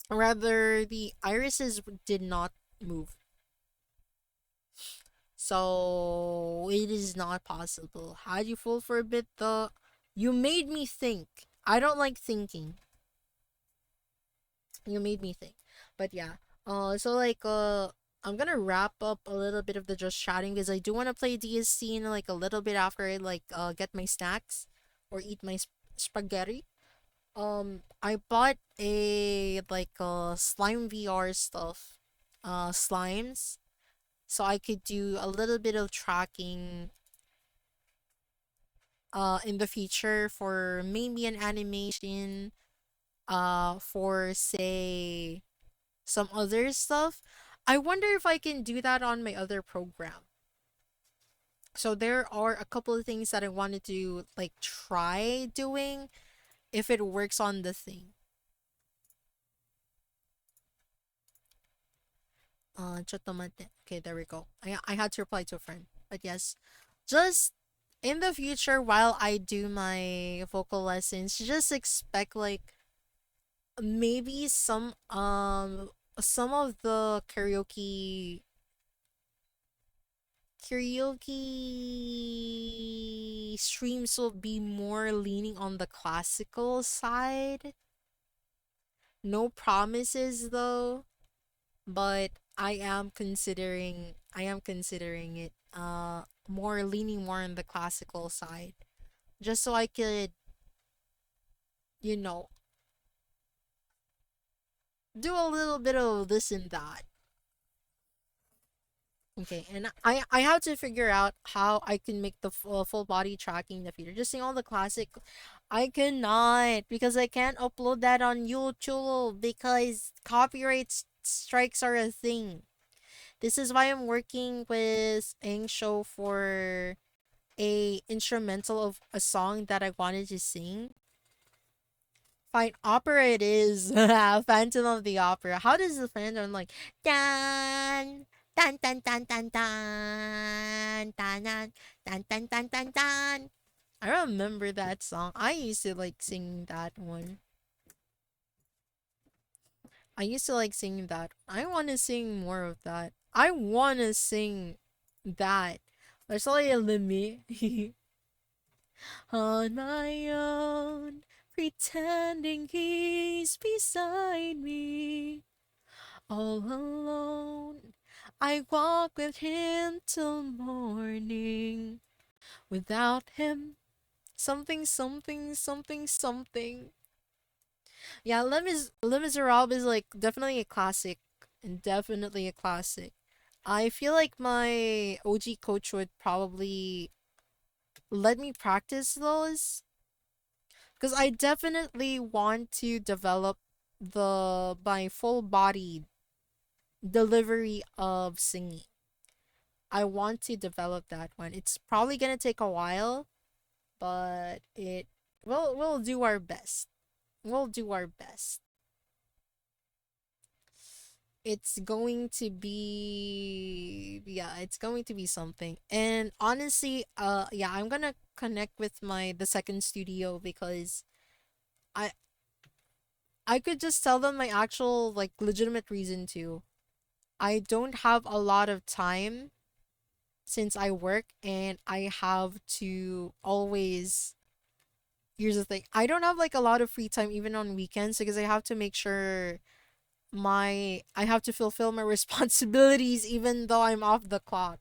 Rather, the irises did not move. So, it is not possible. Had you fooled for a bit, though? You made me think. I don't like thinking. You made me think. But yeah. I'm gonna wrap up a little bit of the just chatting because I do want to play DSC in like a little bit after I like get my snacks or eat my spaghetti. I bought a like slime VR stuff, slimes, so I could do a little bit of tracking in the future for maybe an animation for say some other stuff. I wonder if I can do that on my other program. So there are a couple of things that I wanted to like try doing if it works on the thing. Chotomate. Okay, there we go. I had to reply to a friend. But yes, just in the future while I do my vocal lessons, just expect like maybe some of the karaoke streams will be more leaning on the classical side. No promises though, but I am considering it more leaning more on the classical side. Just so I could, you know, do a little bit of this and that. Okay, and I have to figure out how I can make the full body tracking in the future. Just seeing all the classic, I cannot because I can't upload that on YouTube because strikes are a thing. This is why I'm working with Show for a instrumental of a song that I wanted to sing. Fine, opera it is. Phantom of the Opera. How does the Phantom like dan dan dan dan dan dan dan dan dan dan dan dan dan. I remember that song. I used to like sing that one. I used to like singing that. I want to sing more of that. I want to sing that. There's only a limit. On my own, pretending he's beside me. All alone, I walk with him till morning. Without him, something, something, something, something. Yeah, Les Miserables is like definitely a classic. And definitely a classic. I feel like my OG coach would probably let me practice those because I definitely want to develop the my full body delivery of singing. I want to develop that one. It's probably gonna take a while, but we'll do our best. We'll do our best. It's going to be, yeah, it's going to be something. And honestly, yeah, I'm gonna connect with the second studio because I I could just tell them my actual like legitimate reason to. I don't have a lot of time since I work and I have to always, here's the thing, I don't have like a lot of free time even on weekends because I have to make sure I have to fulfill my responsibilities even though I'm off the clock.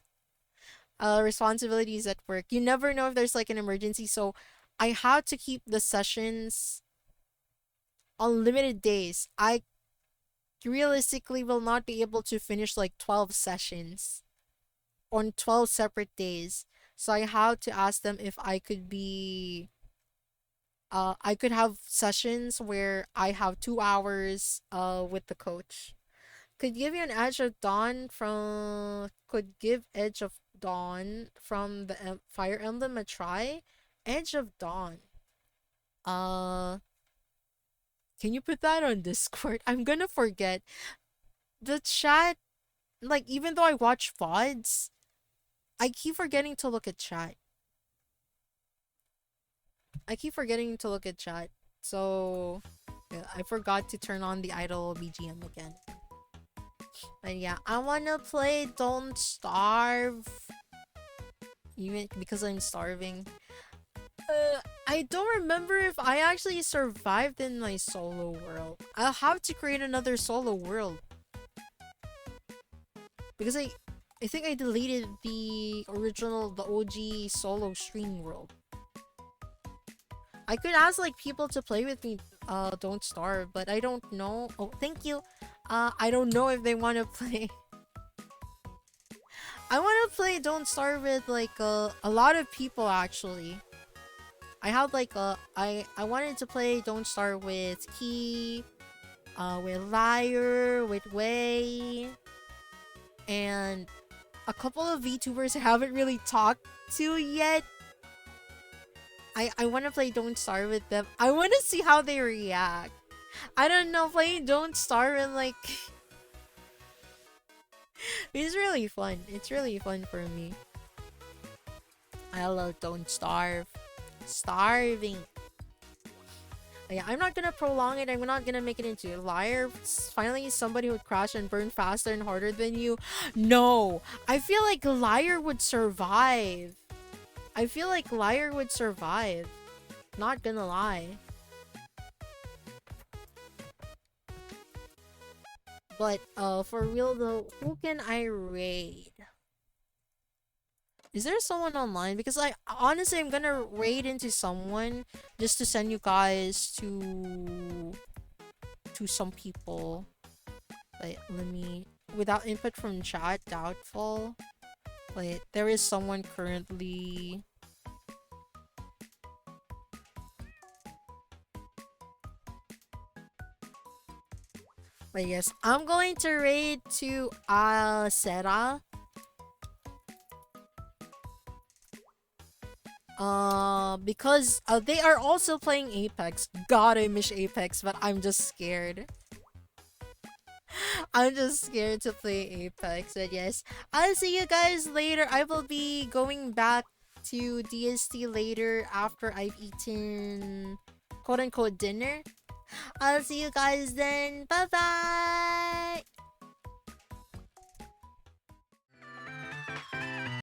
Responsibilities at work. You never know if there's like an emergency, so I had to keep the sessions on limited days. I realistically will not be able to finish like 12 sessions on 12 separate days. So I had to ask them if I could have sessions where I have 2 hours with the coach. Could give Edge of Dawn from the Fire Emblem a try. Edge of Dawn. Uh can you put that on Discord? I'm gonna forget. The chat, like even though I watch VODs, I keep forgetting to look at chat. I keep forgetting to look at chat. So yeah, I forgot to turn on the idle BGM again. But yeah, I wanna play Don't Starve. Even because I'm starving. I don't remember if I actually survived in my solo world. I'll have to create another solo world. Because I think I deleted the OG solo stream world. I could ask like people to play with me, Don't Starve, but I don't know. Oh, thank you. I don't know if they want to play. I want to play Don't Starve with like a lot of people actually. I had like I wanted to play Don't Starve with Key, with Liar, with Wei, and a couple of VTubers I haven't really talked to yet. I want to play Don't Starve with them. I want to see how they react. I don't know, playing Don't Starve and like it's really fun. It's really fun for me. I love Don't Starve. Starving. Yeah, I'm not gonna prolong it. I'm not gonna make it into a liar. Finally, somebody would crash and burn faster and harder than you. No, I feel like Liar would survive. I feel like Liar would survive. Not gonna lie. But for real though, who can I raid? Is there someone online? Because honestly, I'm gonna raid into someone just to send you guys to some people. Like, let me, without input from chat, doubtful. Like, there is someone currently. But yes, I'm going to raid to Sera. Because they are also playing Apex. God, I miss Apex, but I'm just scared. I'm just scared to play Apex. But yes, I'll see you guys later. I will be going back to DST later after I've eaten quote unquote dinner. I'll see you guys then. Bye bye.